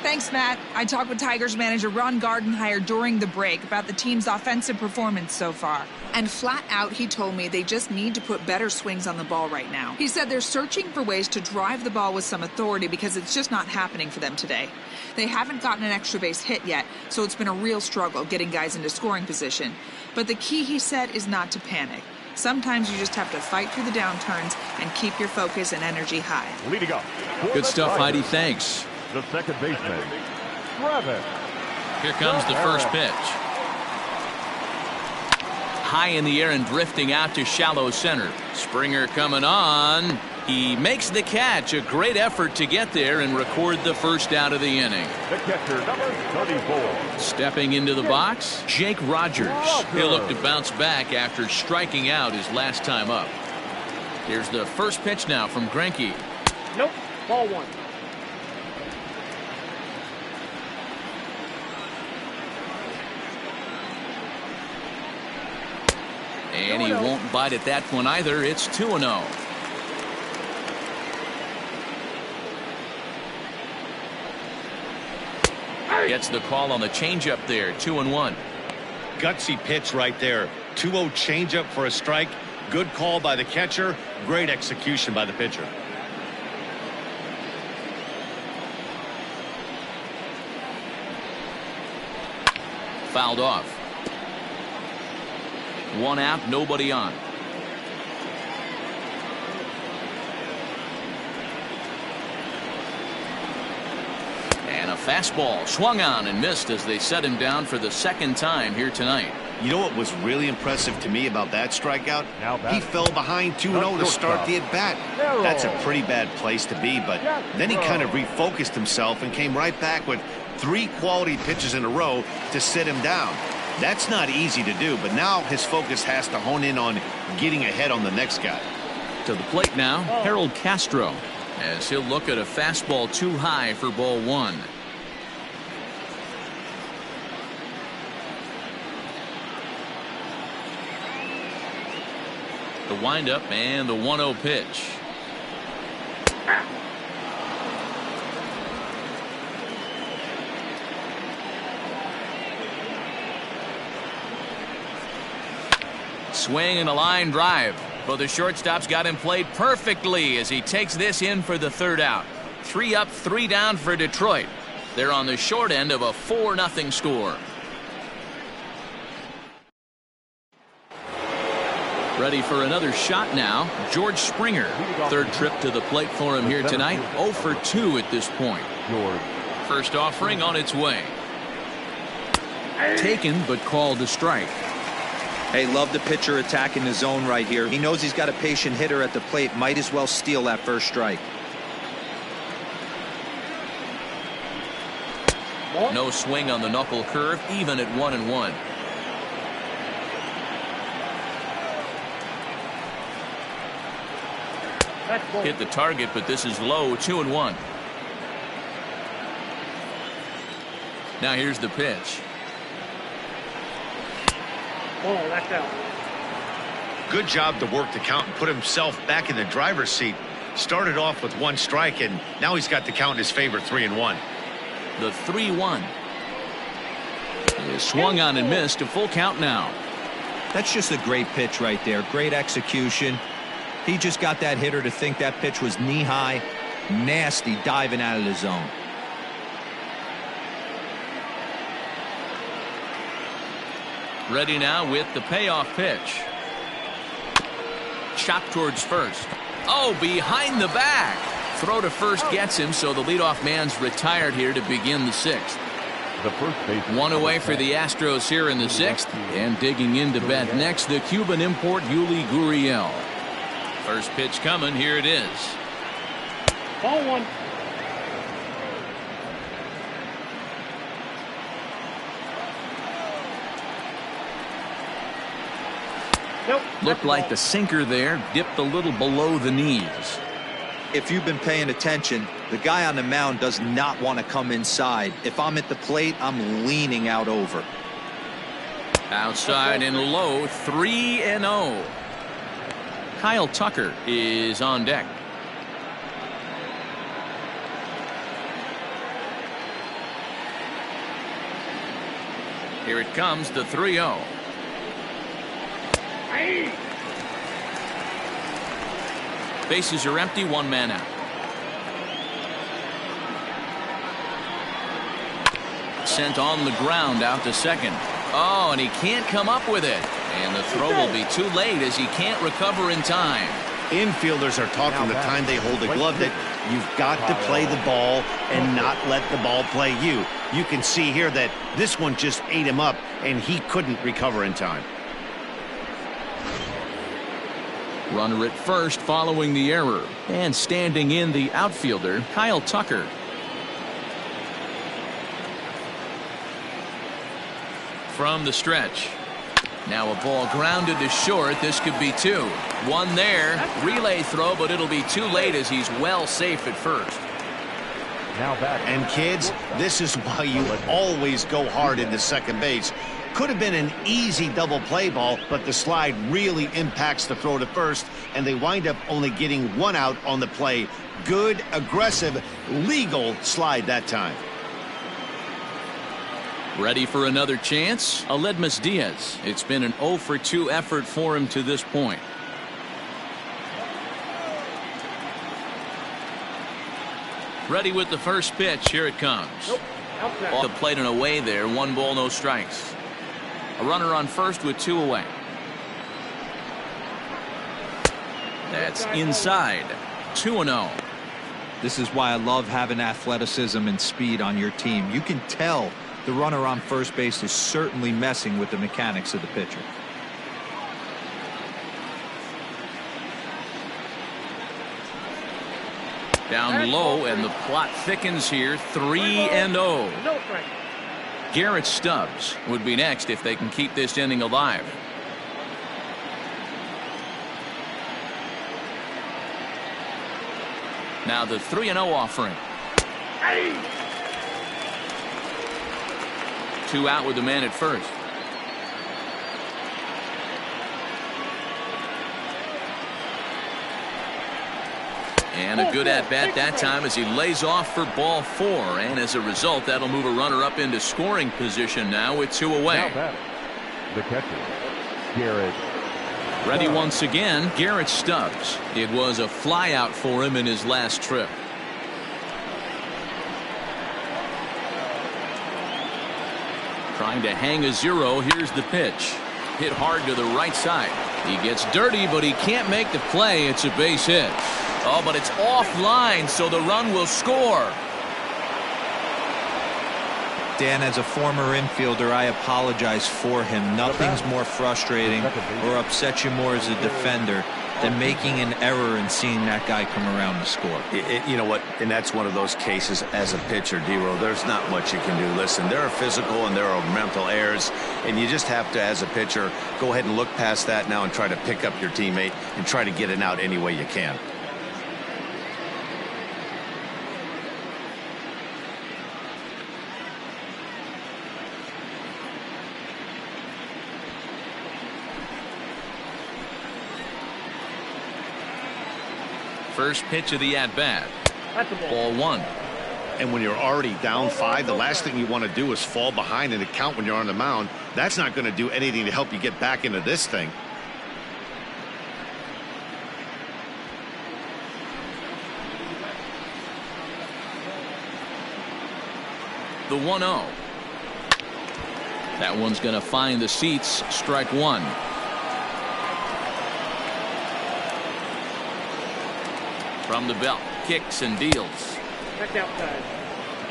G: Thanks, Matt. I talked with Tigers manager Ron Gardenhire during the break about the team's offensive performance so far. And flat out, he told me they just need to put better swings on the ball right now. He said they're searching for ways to drive the ball with some authority because it's just not happening for them today. They haven't gotten an extra base hit yet, so it's been a real struggle getting guys into scoring position. But the key, he said, is not to panic. Sometimes you just have to fight through the downturns and keep your focus and energy high.
E: Leading up.
A: Good stuff, Heidi. Thanks.
E: The second baseman, Travis.
A: Here comes the first pitch. High in the air and drifting out to shallow center. Springer coming on. He makes the catch. A great effort to get there and record the first out of the inning.
E: The catcher, number 34.
A: Stepping into the box, Jake Rogers. He'll look to bounce back after striking out his last time up. Here's the first pitch now from Greinke.
F: Nope. Ball 1.
A: And he won't bite at that one either. It's 2-0. Gets the call on the changeup there. 2-1.
D: Gutsy pitch right there. 2-0 changeup for a strike. Good call by the catcher. Great execution by the pitcher.
A: Fouled off. 1 out, nobody on. And a fastball swung on and missed as they set him down for the second time here tonight.
B: You know what was really impressive to me about that strikeout? He fell behind 2-0 to start the at-bat. That's a pretty bad place to be, but then he kind of refocused himself and came right back with 3 quality pitches in a row to sit him down. That's not easy to do, but now his focus has to hone in on getting ahead on the next guy.
A: To the plate now, Earl Castro, as he'll look at a fastball too high for ball 1. The windup and the 1-0 pitch. Swing and a line drive. But the shortstop's got him played perfectly as he takes this in for the 3rd out. 3 up, 3 down for Detroit. They're on the short end of a 4-0 score. Ready for another shot now. George Springer. 3rd trip to the plate for him here tonight. 0 for 2 at this point. First offering on its way. Taken but called a strike.
C: Hey, love the pitcher attacking the zone right here. He knows he's got a patient hitter at the plate. Might as well steal that first strike.
A: No swing on the knuckle curve, even at 1-1. Hit the target, but this is low. 2-1. Now here's the pitch.
F: Oh, that's out.
D: Good job to work the count and put himself back in the driver's seat. Started off with 1 strike, and now he's got the count in his favor, 3-1.
A: The 3-1. He swung on and missed. A full count now.
C: That's just a great pitch right there. Great execution. He just got that hitter to think that pitch was knee-high. Nasty diving out of the zone.
A: Ready now with the payoff pitch. Chopped towards first. Oh, behind the back. Throw to first gets him, so the leadoff man's retired here to begin the 6th.
E: The first base.
A: 1 away for the Astros here in the 6th. And digging in to bat next, the Cuban import Yuli Gurriel. First pitch coming. Here it is.
F: Ball 1.
A: Nope. Looked like the sinker there dipped a little below the knees.
C: if you've been paying attention, the guy on the mound does not want to come inside. If I'm at the plate, I'm leaning out over.
A: Outside and low, 3-0. Kyle Tucker is on deck. Here it comes, the 3-0. Bases are empty, one man out. Sent on the ground out to second. Oh, and he can't come up with it. And the throw will be too late as he can't recover in time.
D: Infielders are taught from the time they hold the glove that you've got to play the ball and not let the ball play you. You can see here that this one just ate him up and he couldn't recover in time.
A: Runner at first following the error. And standing in the outfielder, Kyle Tucker. From the stretch. Now a ball grounded to short. This could be two. One there. Relay throw, but it'll be too late as he's well safe at first.
E: Now batting.
D: And kids, this is why you always go hard into second base. Could have been an easy double play ball, but the slide really impacts the throw to first, and they wind up only getting one out on the play. Good, aggressive, legal slide that time.
A: Ready for another chance? Aledmus Diaz. It's been an 0 for 2 effort for him to this point. Ready with the first pitch. Here it comes.
F: Nope. Outside.
A: Off the plate and away there. 1 ball, no strikes. A runner on first with 2 away. That's inside. 2-0.
C: This is why I love having athleticism and speed on your team. You can tell the runner on first base is certainly messing with the mechanics of the pitcher.
A: Down low, and the plot thickens here. 3-0.
F: No strike.
A: Garrett Stubbs would be next if they can keep this inning alive. Now the 3-0 offering. 2 out with the man at first. And a good at-bat that time as he lays off for ball 4. And as a result, that'll move a runner up into scoring position now with 2 away.
E: Now batting. The catcher, Garrett.
A: Ready once again, Garrett Stubbs. It was a flyout for him in his last trip. Trying to hang a 0. Here's the pitch. Hit hard to the right side. He gets dirty, but he can't make the play. It's a base hit. Oh, but it's offline, so the run will score.
C: Dan, as a former infielder, I apologize for him. Nothing's more frustrating or upsets you more as a defender than making an error and seeing that guy come around to score.
B: You know what? And that's one of those cases as a pitcher, D-Row. There's not much you can do. Listen, there are physical and there are mental errors, and you just have to, as a pitcher, go ahead and look past that now and try to pick up your teammate and try to get it out any way you can.
A: First pitch of the at-bat.
F: That's a ball.
A: Ball 1.
D: And when you're already down 5, the last thing you want to do is fall behind in the count when you're on the mound. That's not going to do anything to help you get back into this thing.
A: The 1-0. That one's going to find the seats. Strike 1. From the belt, kicks and deals.
F: Back outside.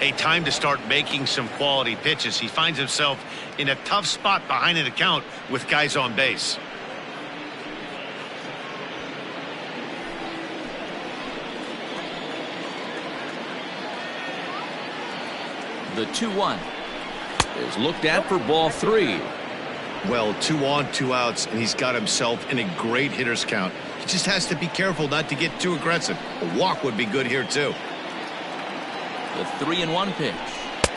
D: A time to start making some quality pitches. He finds himself in a tough spot behind an account with guys on base.
A: The 2-1 is looked at for ball 3.
D: Well, 2 on, 2 outs, and he's got himself in a great hitter's count. He just has to be careful not to get too aggressive. A walk would be good here, too.
A: The 3-1 pitch.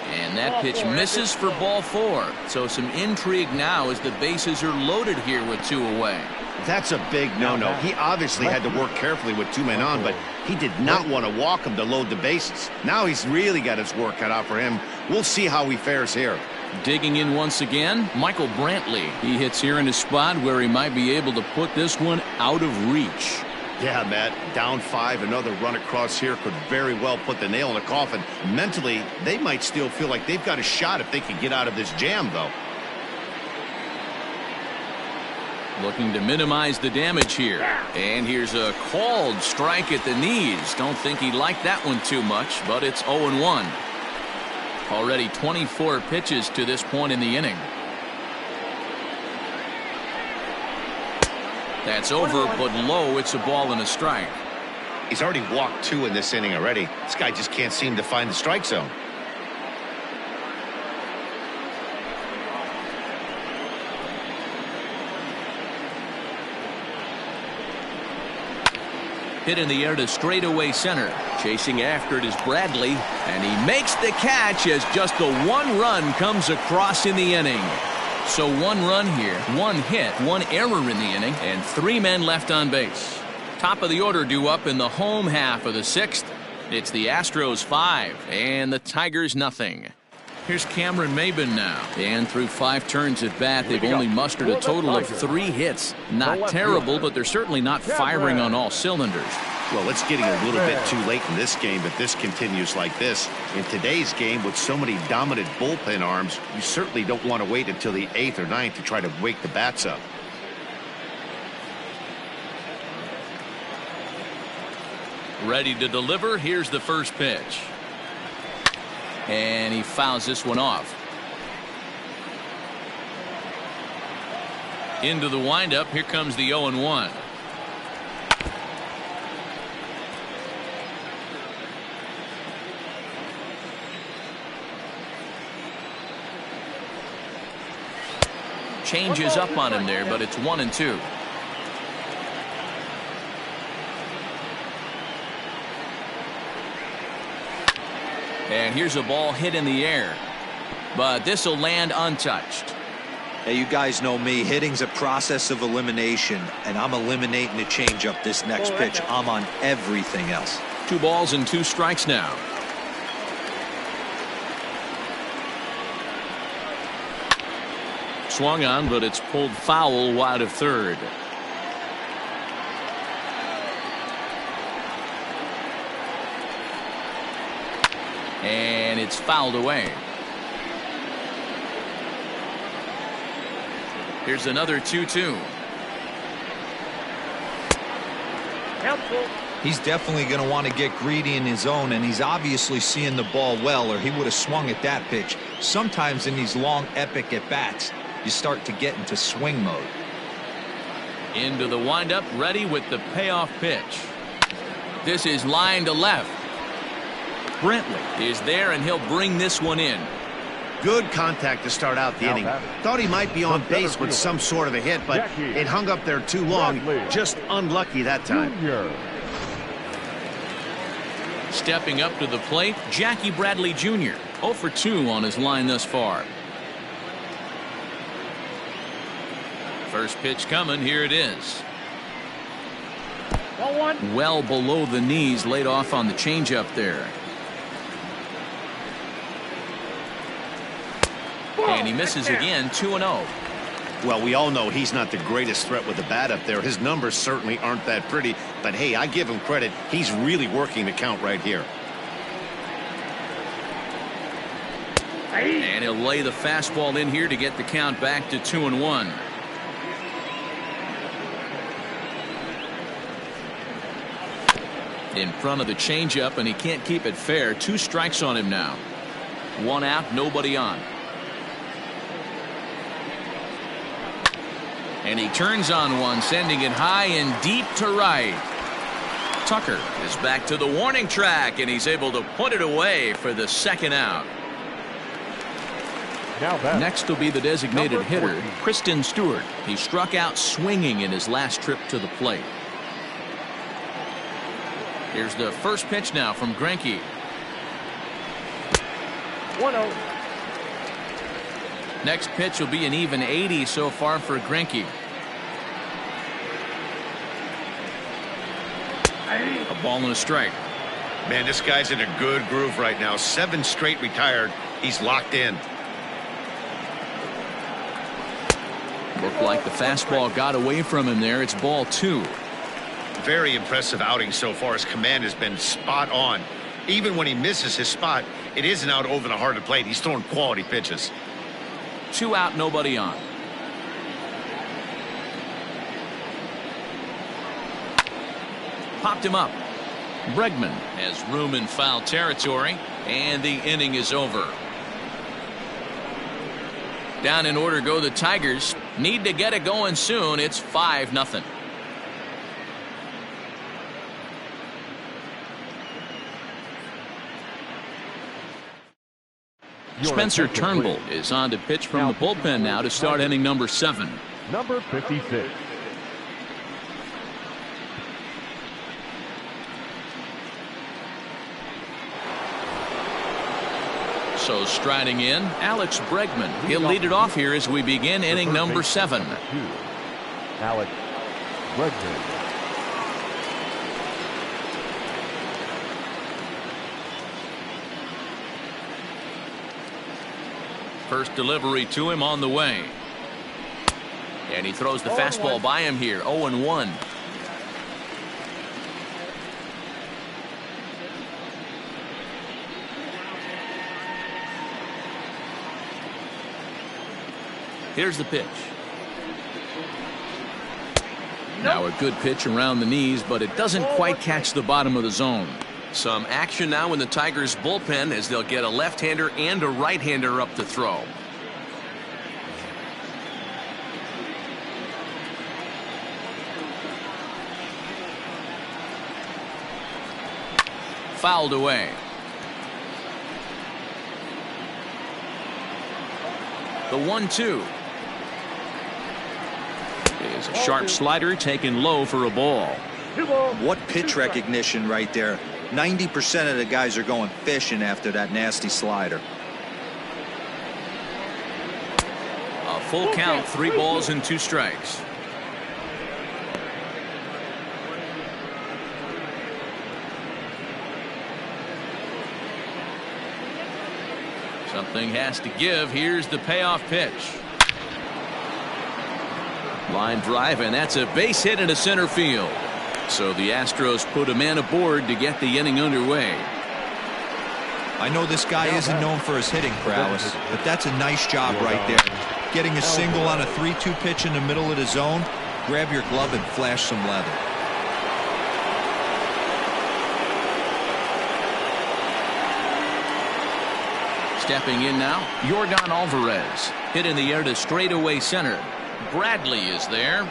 A: And that pitch misses for ball 4. So some intrigue now as the bases are loaded here with 2 away.
D: That's a big no-no. He obviously had to work carefully with 2 men on, but he did not want to walk him to load the bases. Now he's really got his work cut out for him. We'll see how he fares here.
A: Digging in once again, Michael Brantley. He hits here in a spot where he might be able to put this one out of reach.
D: Yeah, Matt, down 5, another run across here could very well put the nail in the coffin. Mentally, they might still feel like they've got a shot if they can get out of this jam, though.
A: Looking to minimize the damage here. And here's a called strike at the knees. Don't think he liked that one too much, but it's 0-1. Already 24 pitches to this point in the inning. That's over, but low. It's a ball and a strike.
D: He's already walked 2 in this inning already. This guy just can't seem to find the strike zone.
A: Hit in the air to straightaway center. Chasing after it is Bradley, and he makes the catch as just the 1 run comes across in the inning. So 1 run here, 1 hit, 1 error in the inning, and 3 men left on base. Top of the order due up in the home half of the 6th. It's the Astros 5 and the Tigers nothing. Here's Cameron Maybin now, and through 5 turns at bat, they've only mustered a total of 3 hits. Not terrible, but they're certainly not firing on all cylinders.
D: Well, it's getting a little bit too late in this game, but this continues like this. In today's game, with so many dominant bullpen arms, you certainly don't want to wait until the 8th or 9th to try to wake the bats up.
A: Ready to deliver. Here's the first pitch. And he fouls this one off. Into the windup. Here comes the 0-1. Changes up on him there, but it's 1-2. And here's a ball hit in the air, but this will land untouched.
C: Hey, you guys know me. Hitting's a process of elimination, and I'm eliminating the changeup this next pitch. I'm on everything else.
A: 2 balls and 2 strikes now. Swung on, but it's pulled foul wide of third. And it's fouled away. Here's another 2-2.
C: He's definitely going to want to get greedy in his own, and he's obviously seeing the ball well, or he would have swung at that pitch. Sometimes in these long epic at bats, you start to get into swing mode.
A: Into the windup, ready with the payoff pitch. This is line to left. Brantley is there, and he'll bring this one in.
D: Good contact to start out the inning. Thought he might be on base with some sort of a hit, but it hung up there too long. Just unlucky that time.
A: Stepping up to the plate, Jackie Bradley Jr. 0 for 2 on his line thus far. First pitch coming. Here it is. Well below the knees, laid off on the changeup there. And he misses again. 2-0.
D: Well, we all know he's not the greatest threat with the bat up there. His numbers certainly aren't that pretty, but hey, I give him credit. He's really working the count right here.
A: And he'll lay the fastball in here to get the count back to 2-1. In front of the changeup, and he can't keep it fair. 2 strikes on him now. 1 out, nobody on. And he turns on one, sending it high and deep to right. Tucker is back to the warning track, and he's able to put it away for the 2nd out. Next will be the designated hitter, Kristen Stewart. He struck out swinging in his last trip to the plate. Here's the first pitch now from Greinke.
F: 1-0.
A: Next pitch will be an even 80 so far for Greinke. A ball and a strike.
D: Man, this guy's in a good groove right now. 7 straight retired. He's locked in.
A: Looked like the fastball got away from him there. It's ball 2.
D: Very impressive outing so far. His command has been spot on. Even when he misses his spot, it isn't out over the heart of the plate. He's throwing quality pitches.
A: 2 out, nobody on. Popped him up. Bregman has room in foul territory, and the inning is over. Down in order go the Tigers. Need to get it going soon. It's 5-0. Spencer Turnbull is on to pitch from the bullpen now to start inning number 7.
E: Number 56.
A: So striding in, Alex Bregman. He'll lead it off here as we begin inning number 7.
E: Alex Bregman.
A: First delivery to him on the way. And he throws the fastball by him here. 0-1. Here's the pitch. Now a good pitch around the knees, but it doesn't quite catch the bottom of the zone. Some action now in the Tigers bullpen as they'll get a left-hander and a right-hander up to throw. Fouled away. The 1-2 is a sharp slider taken low for a ball.
C: What pitch recognition right there. 90% of the guys are going fishing after that nasty slider.
A: A full count, 3 balls and 2 strikes. Something has to give. Here's the payoff pitch. Line drive, and that's a base hit into center field. So the Astros put a man aboard to get the inning underway.
C: I know this guy isn't known for his hitting prowess, but that's a nice job right there. Getting a single on a 3-2 pitch in the middle of the zone. Grab your glove and flash some leather.
A: Stepping in now, Yordan Alvarez. Hit in the air to straightaway center. Bradley is there.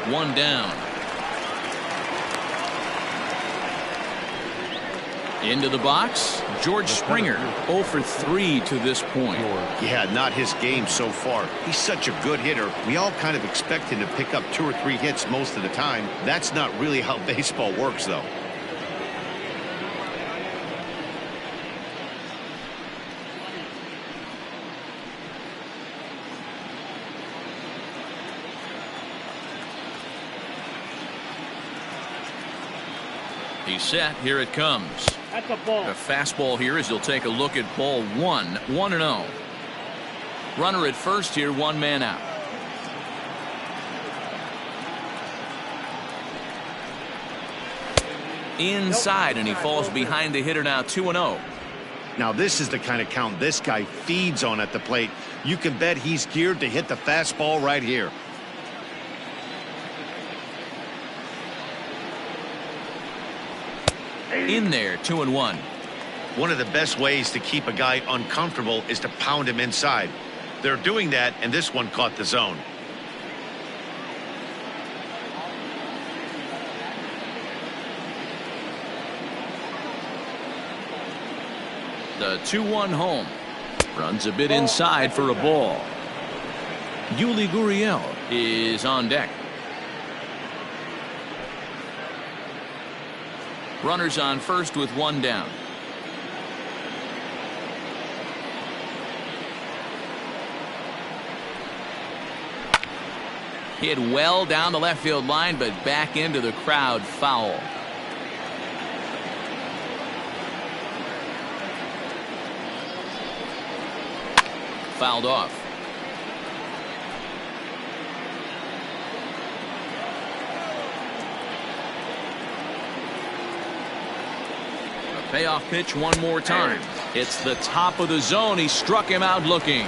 A: 1 down. Into the box, George Springer, 0 for 3 to this point.
D: Yeah, not his game so far. He's such a good hitter. We all kind of expect him to pick up 2 or 3 hits most of the time. That's not really how baseball works, though.
A: He's set. Here it comes.
F: That's a ball.
A: A fastball here as he'll take a look at ball 1. 1-0. Runner at first here, 1 man out. Inside, and he falls behind the hitter now. 2-0.
D: Now this is the kind of count this guy feeds on at the plate. You can bet he's geared to hit the fastball right here.
A: In there, 2-1.
D: One of the best ways to keep a guy uncomfortable is to pound him inside. They're doing that, and this one caught the zone.
A: The 2-1 home. Runs a bit inside for a ball. Yuli Gurriel is on deck. Runners on first with one down. Hit well down the left field line, but back into the crowd, foul. Fouled off. A payoff pitch one more time. It's the top of the zone. He struck him out looking.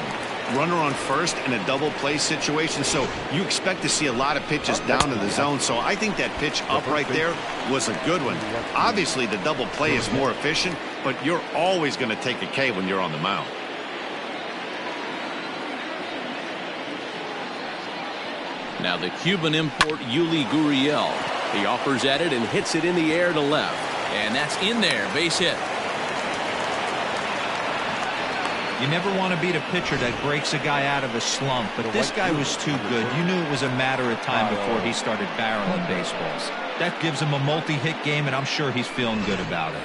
D: Runner on first in a double play situation, so you expect to see a lot of pitches down in the zone. So I think that pitch up right there was a good one. Obviously the double play is more efficient, but you're always going to take a K when you're on the mound.
A: Now the Cuban import Yuli Gurriel. He offers at it and hits it in the air to left, and that's in there. Base hit.
C: You never want to beat a pitcher that breaks a guy out of a slump, but this guy was too good. You knew it was a matter of time before he started barreling baseballs. That gives him a multi-hit game, and I'm sure he's feeling good about it.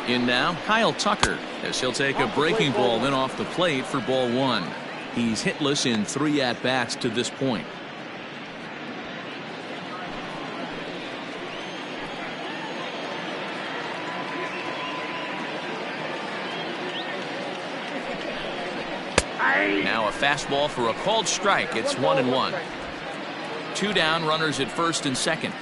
A: In now, Kyle Tucker, as he'll take a breaking ball in off the plate for ball one. He's hitless in 3 at-bats to this point. Now a fastball for a called strike. It's 1-1. 2 down, runners at first and second.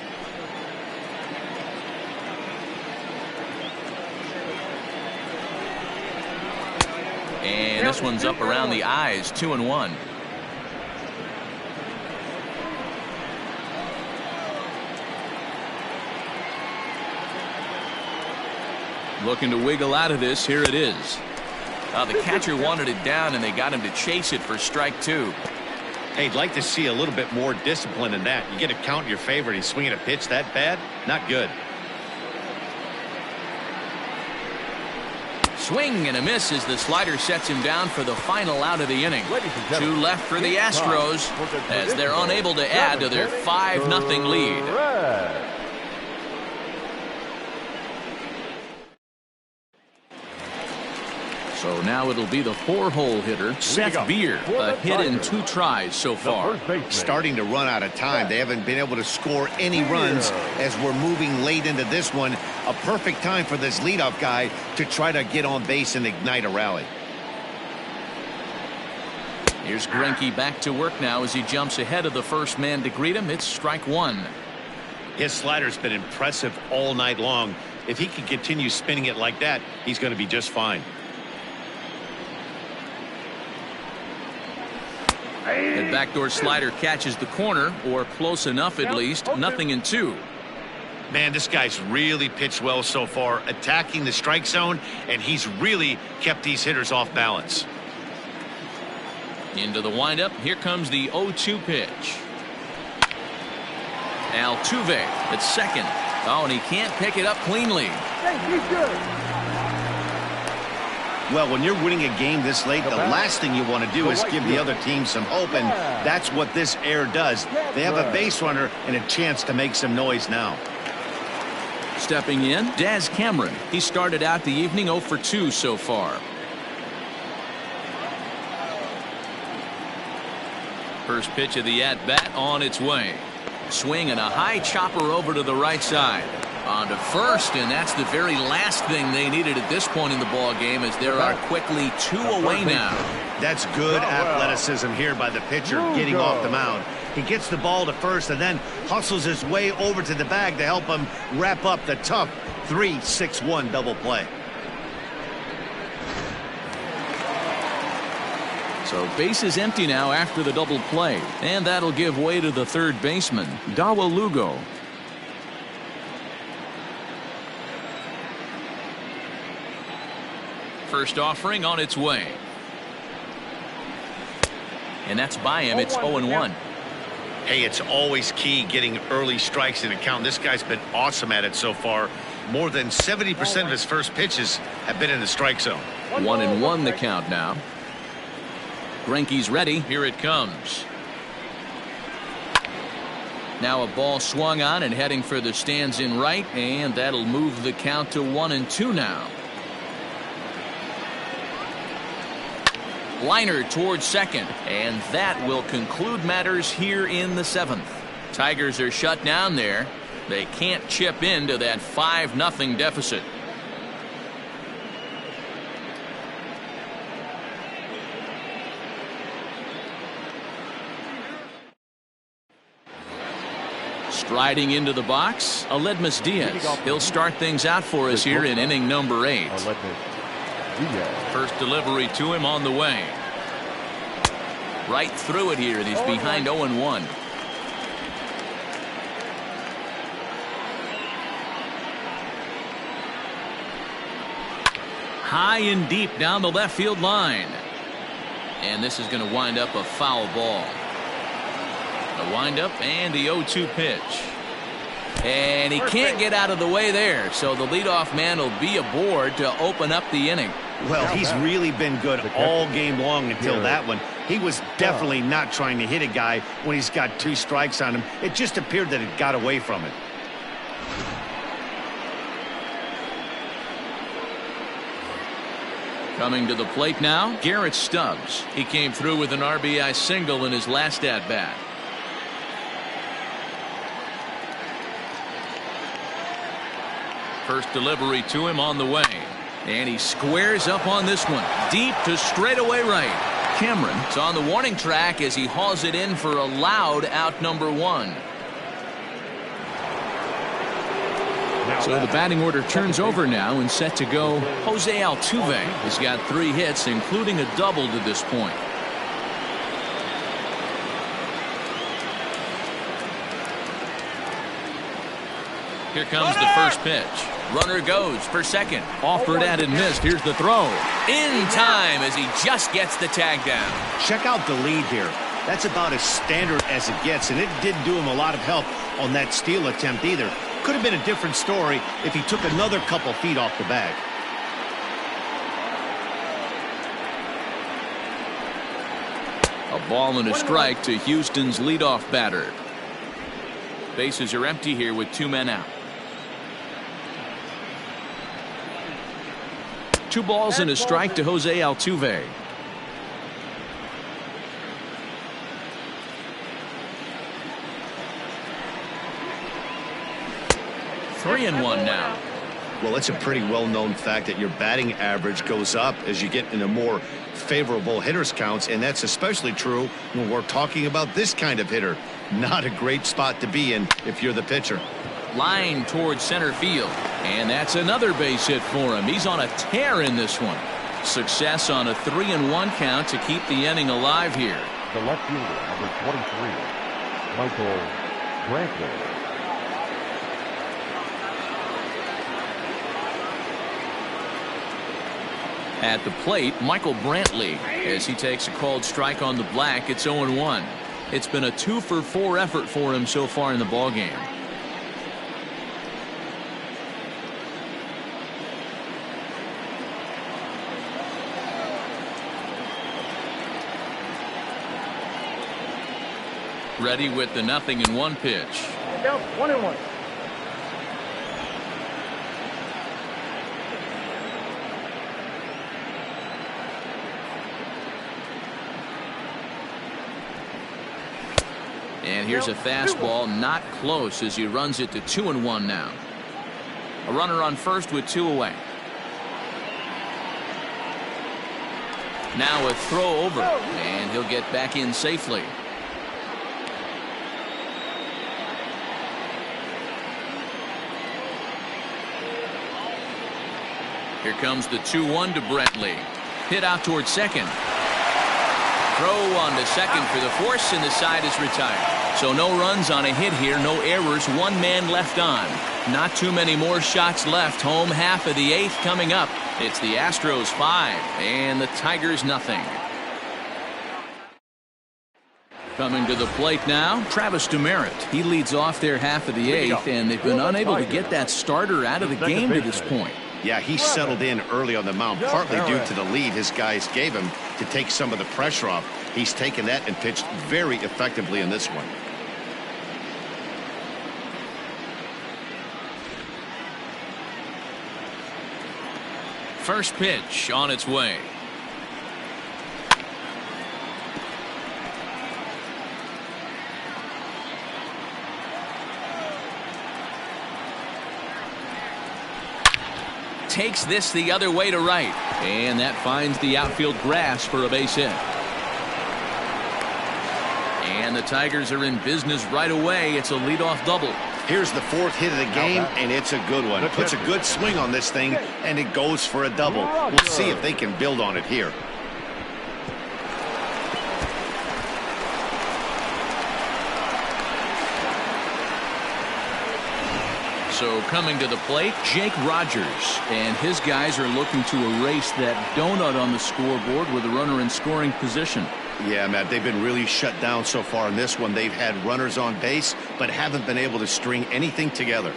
A: And this one's up around the eyes. 2-1. Looking to wiggle out of this. Here it is. The catcher wanted it down, and they got him to chase it for strike 2.
D: Hey, I'd like to see a little bit more discipline in that. You get a count in your favor, and he's swinging a pitch that bad? Not good.
A: Swing and a miss as the slider sets him down for the final out of the inning. 2 left for the Astros as they're unable to add to their 5-0 lead. So now it'll be the 4-hole hitter, Seth Beer. A hit in 2 tries so far.
D: Starting to run out of time. They haven't been able to score any runs as we're moving late into this one. A perfect time for this leadoff guy to try to get on base and ignite a rally.
A: Here's Greinke back to work now as he jumps ahead of the first man to greet him. It's strike 1.
D: His slider's been impressive all night long. If he can continue spinning it like that, he's going to be just fine.
A: The backdoor slider catches the corner, or close enough at least. 0-2.
D: Man, this guy's really pitched well so far, attacking the strike zone, and he's really kept these hitters off balance.
A: Into the windup. Here comes the 0-2 pitch. Altuve at second. Oh, and he can't pick it up cleanly.
F: Hey, he's good.
D: Well, when you're winning a game this late, the last thing you want to do is give the other team some hope, and that's what this air does. They have a base runner and a chance to make some noise now.
A: Stepping in, Daz Cameron. He started out the evening 0 for 2 so far. First pitch of the at-bat on its way. Swing and a high chopper over to the right side. On to first, and that's the very last thing they needed at this point in the ball game, as there are quickly 2 away now.
D: That's good athleticism here by the pitcher getting off the mound. He gets the ball to first and then hustles his way over to the bag to help him wrap up the tough 3-6-1 double play.
A: So base is empty now after the double play, and that'll give way to the third baseman, Dawa Lugo. First offering on its way. And that's by him. It's 0-1.
D: Hey, it's always key getting early strikes in a count. This guy's been awesome at it so far. More than 70% of his first pitches have been in the strike zone.
A: 1-1 the count now. Greinke's ready. Here it comes. Now a ball swung on and heading for the stands in right, and that'll move the count to 1-2 now. Liner towards second, and that will conclude matters here in the 7th. Tigers are shut down there. They can't chip into that 5-0 deficit. Striding into the box, Aledmys Diaz. He'll start things out for us here in inning number 8. First delivery to him on the way. Right through it here, and he's behind 0-1. High and deep down the left field line. And this is going to wind up a foul ball. The windup and the 0-2 pitch. And he can't get out of the way there, so the leadoff man will be aboard to open up the inning.
D: Well, he's really been good all game long until that one. He was definitely not trying to hit a guy when he's got 2 strikes on him. It just appeared that it got away from it.
A: Coming to the plate now, Garrett Stubbs. He came through with an RBI single in his last at-bat. First delivery to him on the way. And he squares up on this one. Deep to straightaway right. Cameron's on the warning track as he hauls it in for a loud out number 1. So the batting order turns over now and set to go. Jose Altuve has got 3 hits, including a double to this point. Here comes the first pitch. Runner goes for second. Offered at and missed. Here's the throw. In time as he just gets the tag down.
D: Check out the lead here. That's about as standard as it gets, and it didn't do him a lot of help on that steal attempt either. Could have been a different story if he took another couple feet off the bag.
A: A ball and a strike to Houston's leadoff batter. Bases are empty here with 2 men out. 2 balls and a strike to Jose Altuve. Three and one now.
D: Well, it's a pretty well-known fact that your batting average goes up as you get into more favorable hitters counts, and that's especially true when we're talking about this kind of hitter. Not a great spot to be in if you're the pitcher.
A: Line towards center field, and that's another base hit for him. He's on a tear in this one. Success on a 3-1 count to keep the inning alive here.
E: The left fielder, number 23, Michael Brantley.
A: At the plate, Michael Brantley, as he takes a called strike on the black. It's 0-1. It's been a 2-for-4 effort for him so far in the ballgame. Ready with the 0-1 pitch.
F: Down 1-1.
A: And here's a fastball, not close, as he runs it to 2-1 now. A runner on first with 2 away. Now a throw over, and he'll get back in safely. Here comes the 2-1 to Brantley. Hit out towards second. Throw on to second for the force, and the side is retired. So no runs on a hit here, no errors, 1 man left on. Not too many more shots left. Home half of the 8th coming up. It's the Astros 5 and the Tigers nothing. Coming to the plate now, Travis Demerit. He leads off their half of the 8th, and they've been unable to get that starter out of the game to this point.
D: Yeah, he settled in early on the mound, partly due to the lead his guys gave him to take some of the pressure off. He's taken that and pitched very effectively in this one.
A: first pitch on its way. Takes this the other way to right, and that finds the outfield grass for a base hit. And the Tigers are in business right away. It's a leadoff double.
D: Here's the fourth hit of the game, and it's a good one. Puts a good swing on this thing, and it goes for a double. We'll see if they can build on it here.
A: So coming to the plate, Jake Rogers, and his guys are looking to erase that donut on the scoreboard with a runner in scoring position.
D: Yeah, Matt, they've been really shut down so far in this one. They've had runners on base, but haven't been able to string anything together.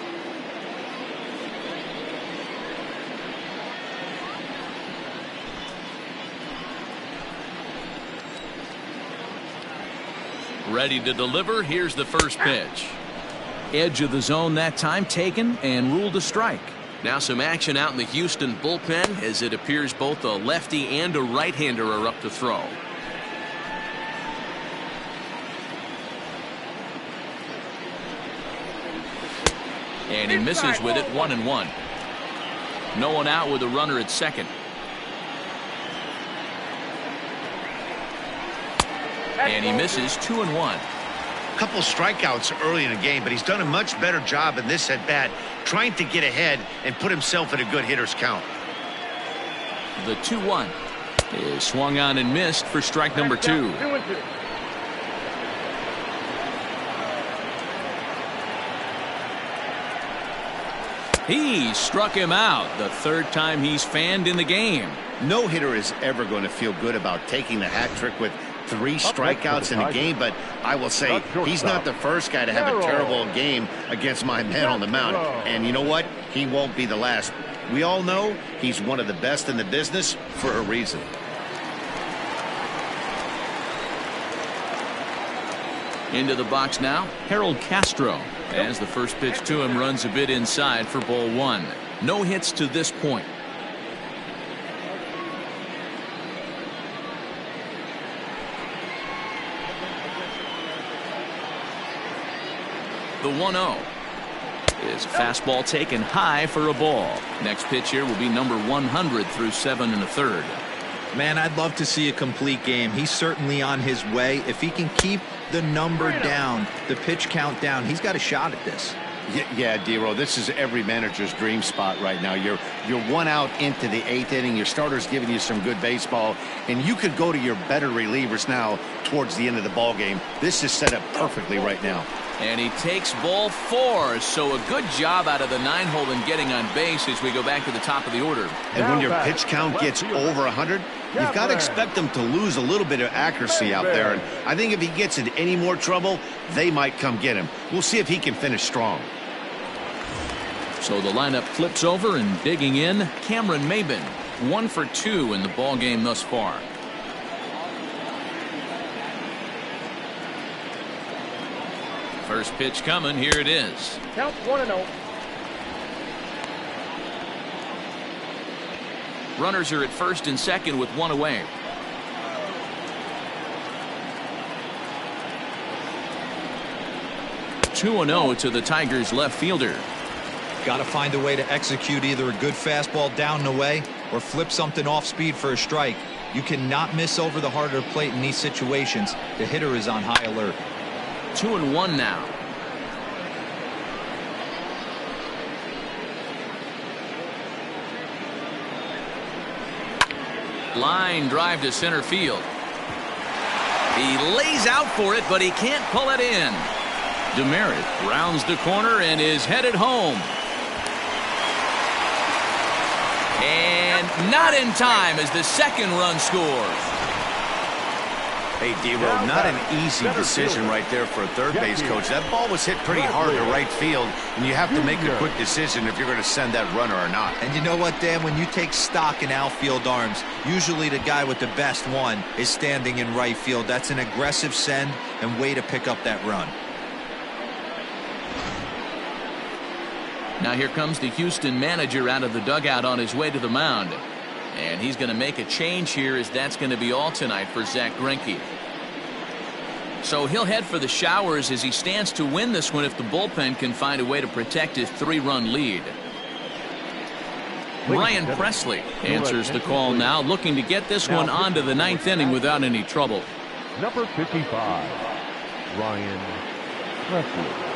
A: Ready to deliver. Here's the first pitch. Edge of the zone that time taken and ruled a strike. Now some action out in the Houston bullpen as it appears both a lefty and a right-hander are up to throw. And he misses with it, 1-1. No one out with a runner at second. And he misses, 2-1.
D: Couple strikeouts early in the game, but he's done a much better job in this at bat, trying to get ahead and put himself in a good hitter's count.
A: The 2-1 is swung on and missed for strike number 2.
F: 2-2.
D: He struck him out, the third time he's fanned in the game. No hitter is ever going to feel good about taking the hat trick with 3 strikeouts in a game, but I will say he's not the first guy to have a terrible game against my man on the mound. And you know what? He won't be the last. We all know he's one of the best in the business for a reason.
A: Into the box now, Earl Castro, as the first pitch to him runs a bit inside for ball 1. No hits to this point. The 1-0 is a fastball taken high for a ball. Next pitch here will be number 100 through 7 1/3.
C: Man, I'd love to see a complete game. He's certainly on his way. If he can keep the number down, the pitch count down, he's got a shot at this.
D: Yeah, D-Row, this is every manager's dream spot right now. You're 1 out into the 8th inning. Your starter's giving you some good baseball, and you could go to your better relievers now towards the end of the ball game. This is set up perfectly right now.
A: And he takes ball 4, so a good job out of the 9-hole in getting on base as we go back to the top of the order.
D: And when your pitch count gets over 100, you've got to expect them to lose a little bit of accuracy out there. And I think if he gets in any more trouble, they might come get him. We'll see if he can finish strong.
A: So the lineup flips over, and digging in, Cameron Maybin, 1 for 2 in the ball game thus far. First pitch coming. Here it is.
F: Count 1-0.
A: Runners are at first and second with 1 away. Two 2-0 to the Tigers left fielder.
C: Got to find a way to execute either a good fastball down and away or flip something off speed for a strike. You cannot miss over the harder plate in these situations. The hitter is on high alert.
A: 2-1 now. Line drive to center field. He lays out for it, but he can't pull it in. Demerit rounds the corner and is headed home. And not in time as the second run scores.
B: Hey, D-Row, not an easy decision right there for a third base coach. That ball was hit pretty hard to right field, and you have to make a quick decision if you're going to send that runner or not.
C: And you know what, Dan? When you take stock in outfield arms, usually the guy with the best one is standing in right field. That's an aggressive send and way to pick up that run.
A: Now here comes the Houston manager out of the dugout on his way to the mound. And he's going to make a change here, as that's going to be all tonight for Zack Greinke. So he'll head for the showers as he stands to win this one if the bullpen can find a way to protect his 3-run lead. Ryan Presley answers the call now, looking to get this one onto the 9th inning without any trouble.
E: Number 55, Ryan Presley.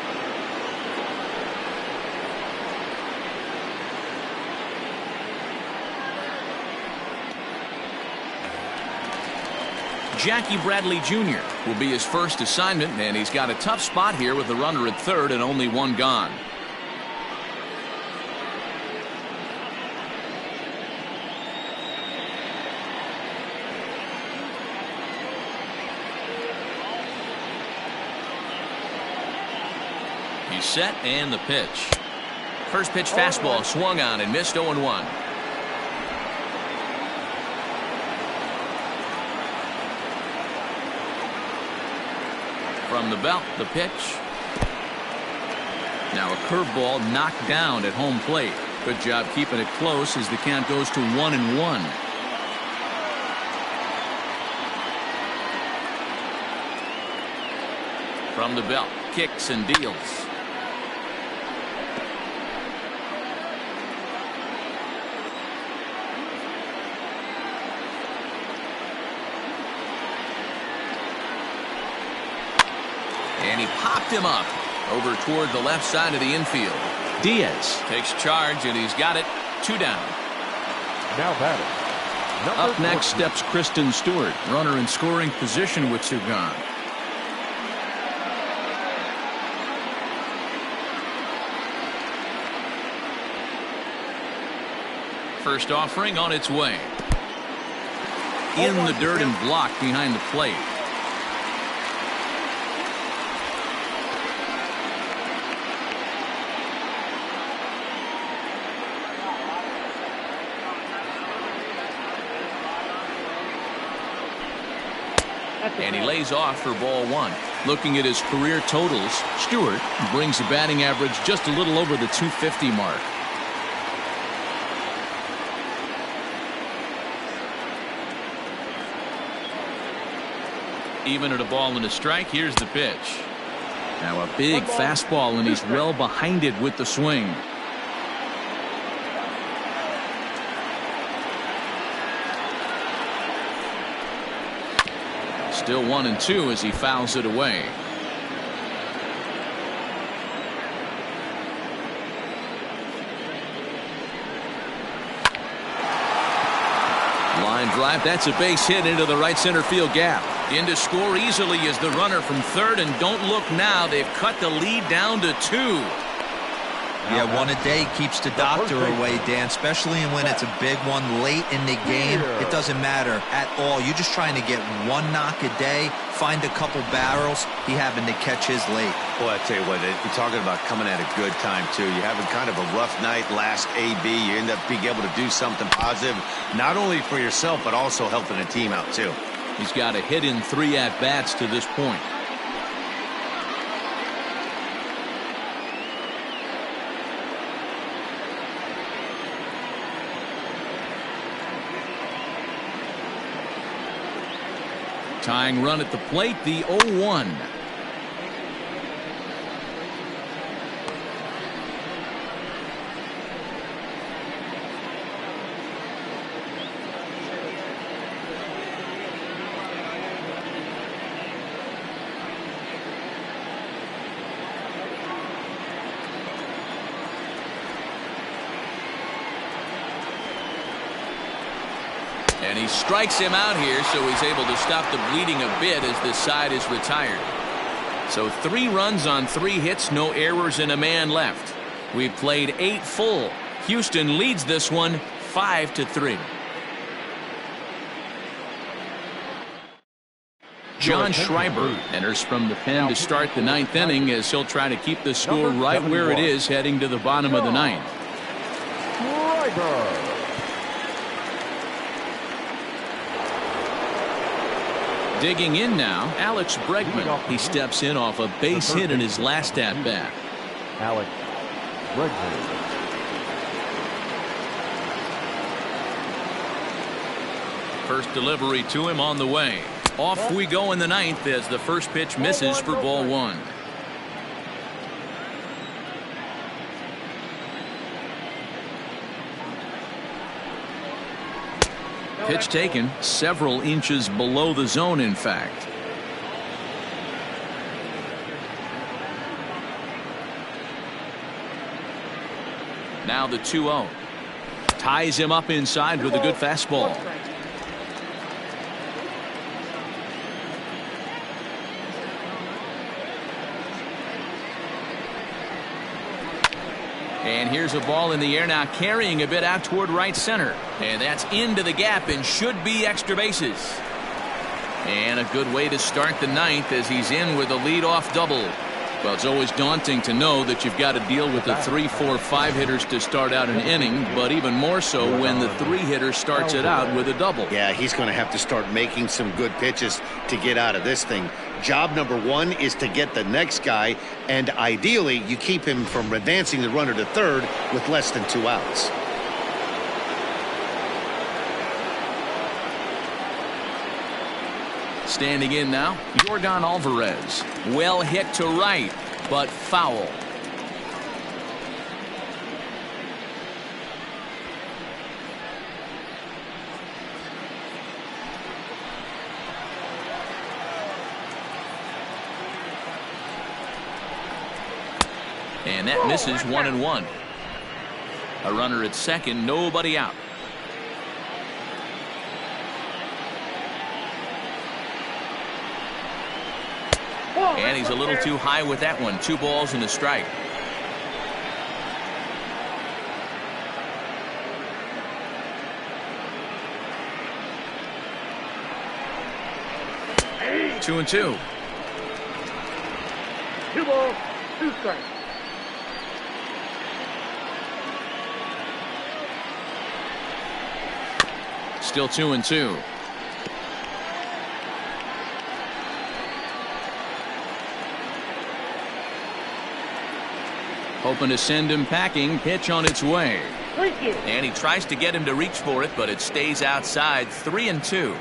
A: Jackie Bradley Jr. will be his first assignment, and he's got a tough spot here with the runner at third and only one gone. He's set, and the pitch. First pitch fastball swung on and missed. 0-1. From the belt, the pitch. Now a curveball knocked down at home plate. Good job keeping it close as the count goes to 1-1. From the belt, kicks and deals. And he popped him up over toward the left side of the infield. Diaz takes charge, and he's got it. 2 down.
E: Now batting.
A: Up next steps Kristen Stewart, runner in scoring position with 2 gone. First offering on its way. In the dirt and blocked behind the plate. And he lays off for ball 1. Looking at his career totals, Stuart brings the batting average just a little over the 250 mark. Even at a ball and a strike, here's the pitch. Now a big fastball, and he's well behind it with the swing. Still 1-2 as he fouls it away. Line drive. That's a base hit into the right center field gap. In to score easily is the runner from third, and don't look now. They've cut the lead down to 2.
C: Yeah, one a day keeps the doctor away, Dan, especially when it's a big one late in the game. It doesn't matter at all. You're just trying to get one knock a day, find a couple barrels. He happened to catch his late.
B: Boy, I tell you what, you're talking about coming at a good time, too. You're having kind of a rough night last AB. You end up being able to do something positive, not only for yourself, but also helping the team out, too.
A: He's got a hit in 3 at-bats to this point. Tying run at the plate, the 0-1. And he strikes him out here, so he's able to stop the bleeding a bit as this side is retired. So 3 runs on 3 hits, no errors, and a man left. We've played 8 full. Houston leads this one 5-3. John Schreiber enters from the pen to start the 9th inning as he'll try to keep the score right where it is heading to the bottom of the 9th.
E: Schreiber.
A: Digging in now, Alex Bregman. He steps in off a base hit in his last at-bat.
E: Alex Bregman.
A: First delivery to him on the way. Off we go in the ninth as the first pitch misses for ball one. Pitch taken several inches below the zone, in fact. Now the 2-0. Ties him up inside with a good fastball. And here's a ball in the air now, carrying a bit out toward right center. And that's into the gap and should be extra bases. And a good way to start the ninth as he's in with a leadoff double. Well, it's always daunting to know that you've got to deal with the 3, 4, 5 hitters to start out an inning, but even more so when the 3 hitter starts it out with a double.
D: Yeah, he's going to have to start making some good pitches to get out of this thing. Job number 1 is to get the next guy, and ideally you keep him from advancing the runner to third with less than 2 outs.
A: Standing in now, Yordan Alvarez. Well hit to right, but foul. And that misses 1-1. A runner at second, nobody out. And he's a little too high with that one. 2 balls and a strike.
F: Hey.
A: 2-2.
F: 2 balls, 2 strikes.
A: Still 2-2. Hoping to send him packing. Pitch on its way.
F: Thank you.
A: And he tries to get him to reach for it, but it stays outside. 3-2.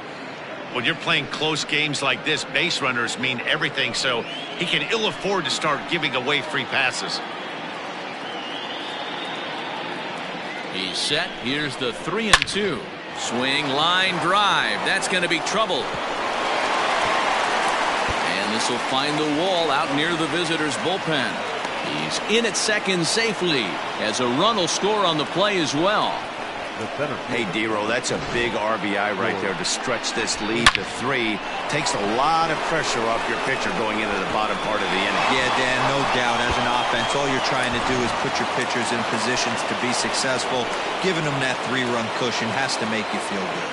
D: When you're playing close games like this, base runners mean everything, so he can ill afford to start giving away free passes.
A: He's set. Here's the 3-2. Swing, line drive. That's going to be trouble. And this will find the wall out near the visitors' bullpen. He's in at second safely as a run will score on the play as well.
B: Hey, Dero, that's a big RBI right there to stretch this lead to 3. Takes a lot of pressure off your pitcher going into the bottom part of the inning.
C: Yeah, Dan, no doubt. As an offense, all you're trying to do is put your pitchers in positions to be successful. Giving them that 3-run cushion has to make you feel good.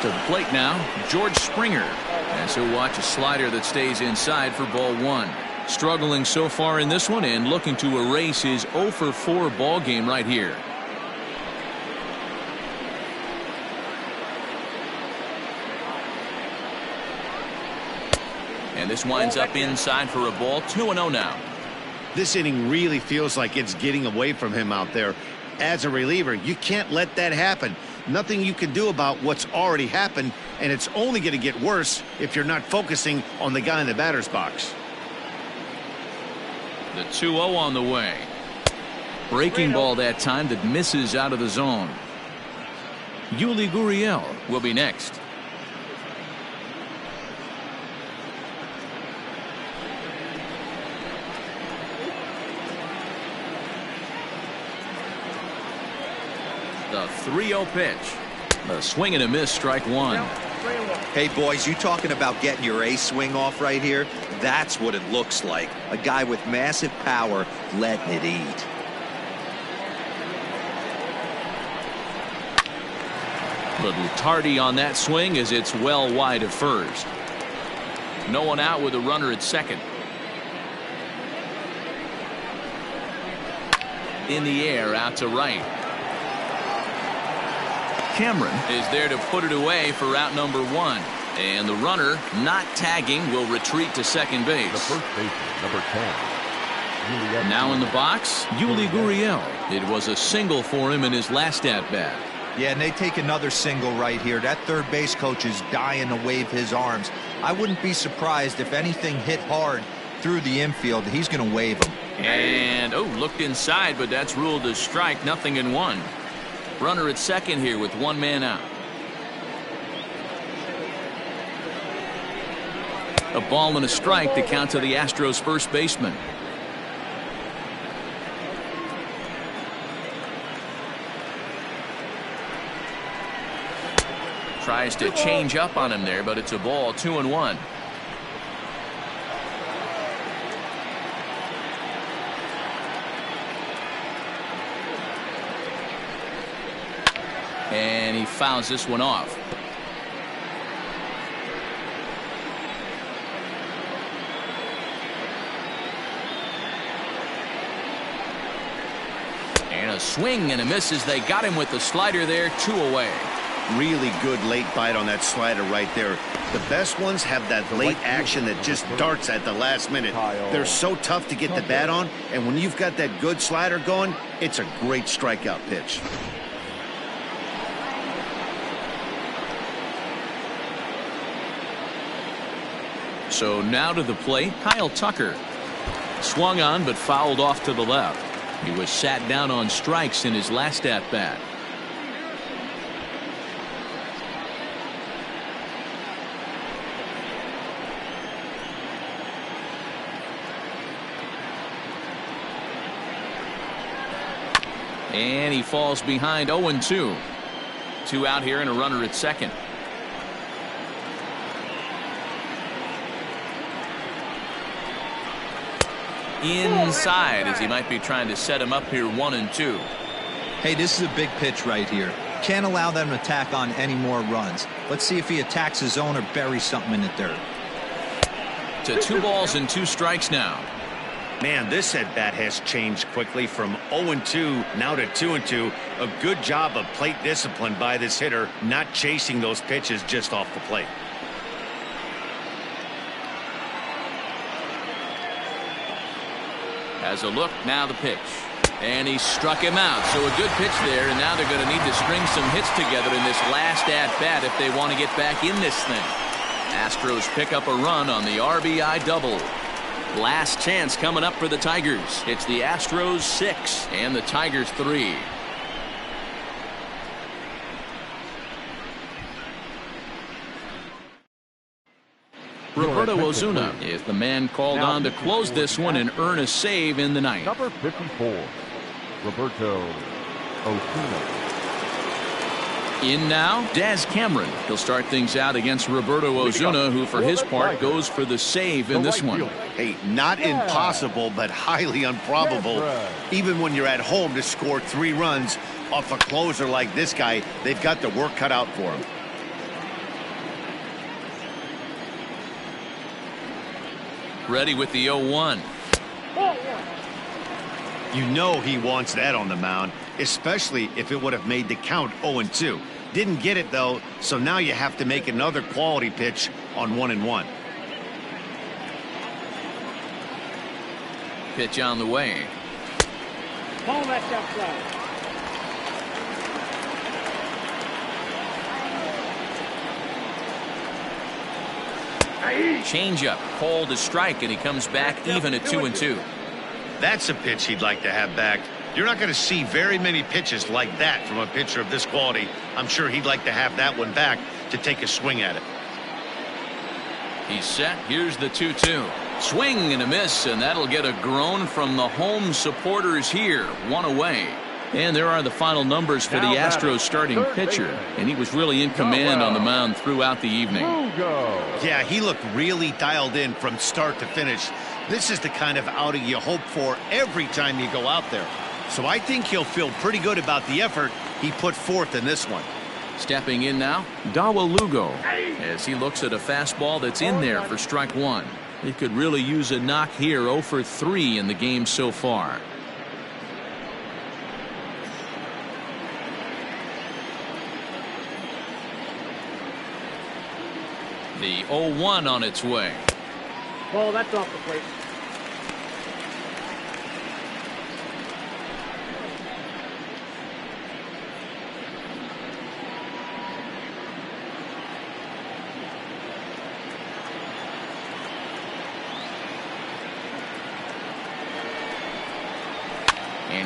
A: To the plate now, George Springer. As he'll watch a slider that stays inside for ball 1. Struggling so far in this one and looking to erase his 0-for-4 ball game right here. And this winds up inside for a ball. 2-0 now.
D: This inning really feels like it's getting away from him out there. As a reliever, you can't let that happen. Nothing you can do about what's already happened, and it's only going to get worse if you're not focusing on the guy in the batter's box.
A: The 2-0 on the way. Breaking ball that time that misses out of the zone. Yuli Gurriel will be next. The 3-0 pitch. A swing and a miss, strike 1.
C: Hey, boys, you talking about getting your ace swing off right here? That's what it looks like. A guy with massive power letting it eat.
A: Little tardy on that swing as it's well wide of first. No one out with a runner at second. In the air out to right. Cameron is there to put it away for out number 1. And the runner not tagging will retreat to second base.
E: The first baseman, number 10.
A: Now in the box, Yuli Gurriel. It was a single for him in his last at bat.
C: Yeah, and they take another single right here. That third base coach is dying to wave his arms. I wouldn't be surprised if anything hit hard through the infield. He's going to wave them.
A: And, looked inside, but that's ruled a strike. 0-1. Runner at second here with one man out. A ball and a strike to count to the Astros first baseman. Tries to change up on him there, but it's a ball. 2-1. And he fouls this one off. And a swing and a miss as they got him with the slider there. 2 away.
D: Really good late bite on that slider right there. The best ones have that late action that just darts at the last minute. They're so tough to get the bat on, and when you've got that good slider going, it's a great strikeout pitch.
A: So now to the plate, Kyle Tucker. Swung on but fouled off to the left. He was sat down on strikes in his last at-bat. And he falls behind. 0-2. 2 out here and a runner at second. Inside as he might be trying to set him up here. 1-2.
C: Hey, this is a big pitch right here. Can't allow them to attack on any more runs. Let's see if he attacks his zone or buries something in the dirt.
A: To 2 balls and 2 strikes now.
B: Man, this at-bat has changed quickly from 0-2 now to 2-2. A good job of plate discipline by this hitter, not chasing those pitches just off the plate.
A: Has a look, now the pitch. And he struck him out. So a good pitch there, and now they're going to need to string some hits together in this last at-bat if they want to get back in this thing. Astros pick up a run on the RBI double. Last chance coming up for the Tigers. It's the Astros 6 and the Tigers 3. Roberto Ozuna is the man called on to close this one and earn a save in the ninth.
E: Number 54, Roberto Ozuna.
A: In now, Daz Cameron. He'll start things out against Roberto Ozuna, who for his part goes for the save in this one.
D: Hey, not impossible, but highly improbable. Even when you're at home to score 3 runs off a closer like this guy, they've got the work cut out for him.
A: Ready with the 0-1.
D: You know he wants that on the mound, especially if it would have made the count 0-2. Didn't get it, though, so now you have to make another quality pitch on 1-1.
A: Pitch on the way.
F: Ball left outside.
A: Changeup, called a strike, and he comes back even at 2-2.
D: That's a pitch he'd like to have back. You're not going to see very many pitches like that from a pitcher of this quality. I'm sure he'd like to have that one back to take a swing at it.
A: He's set. Here's the 2-2. Swing and a miss, and that'll get a groan from the home supporters here. 1 away. And there are the final numbers for the Astros starting pitcher, and he was really in command on the mound throughout the evening.
D: Yeah, he looked really dialed in from start to finish. This is the kind of outing you hope for every time you go out there. So I think he'll feel pretty good about the effort he put forth in this one.
A: Stepping in now, Dawa Lugo, as he looks at a fastball that's in there for strike 1. He could really use a knock here. 0 for 3 in the game so far. The 0-1 on its way.
F: Ball, that's off the plate.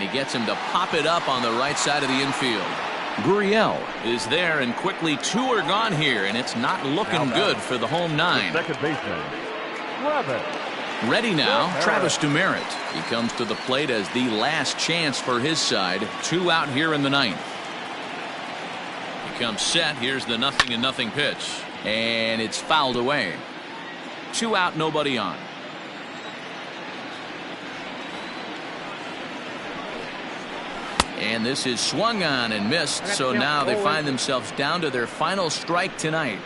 A: And he gets him to pop it up on the right side of the infield. Gurriel is there, and quickly 2 are gone here, and it's not looking good for the home 9.
E: Second baseman, Travis.
A: Ready now, Travis Demeritte. He comes to the plate as the last chance for his side. 2 out here in the 9th. He comes set. Here's the 0-0 pitch, and it's fouled away. 2 out, nobody on. And this is swung on and missed, so now they find themselves down to their final strike tonight.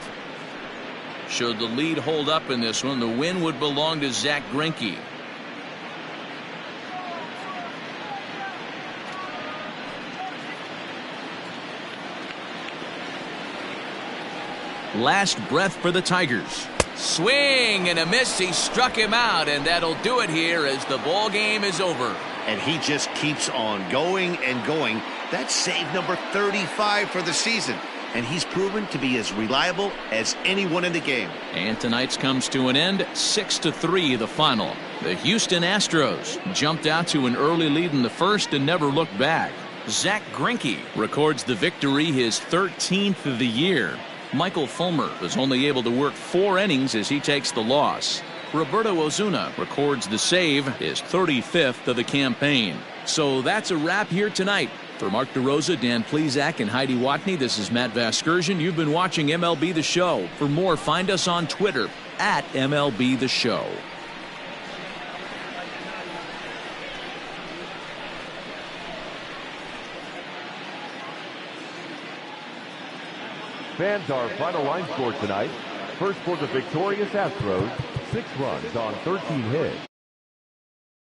A: Should the lead hold up in this one, the win would belong to Zack Greinke. Last breath for the Tigers. Swing and a miss. He struck him out, and that'll do it here as the ball game is over.
D: And he just keeps on going and going. That's save number 35 for the season. And he's proven to be as reliable as anyone in the game.
A: And tonight's comes to an end. 6-3 the final. The Houston Astros jumped out to an early lead in the first and never looked back. Zack Greinke records the victory, his 13th of the year. Michael Fullmer was only able to work 4 innings as he takes the loss. Roberto Osuna records the save, his 35th of the campaign. So that's a wrap here tonight. For Mark DeRosa, Dan Plesac, and Heidi Watney, this is Matt Vasgersian. You've been watching MLB The Show. For more, find us on Twitter at MLB The Show.
E: Fans, our final line score tonight. First for the victorious Astros, 6 runs on 13 hits.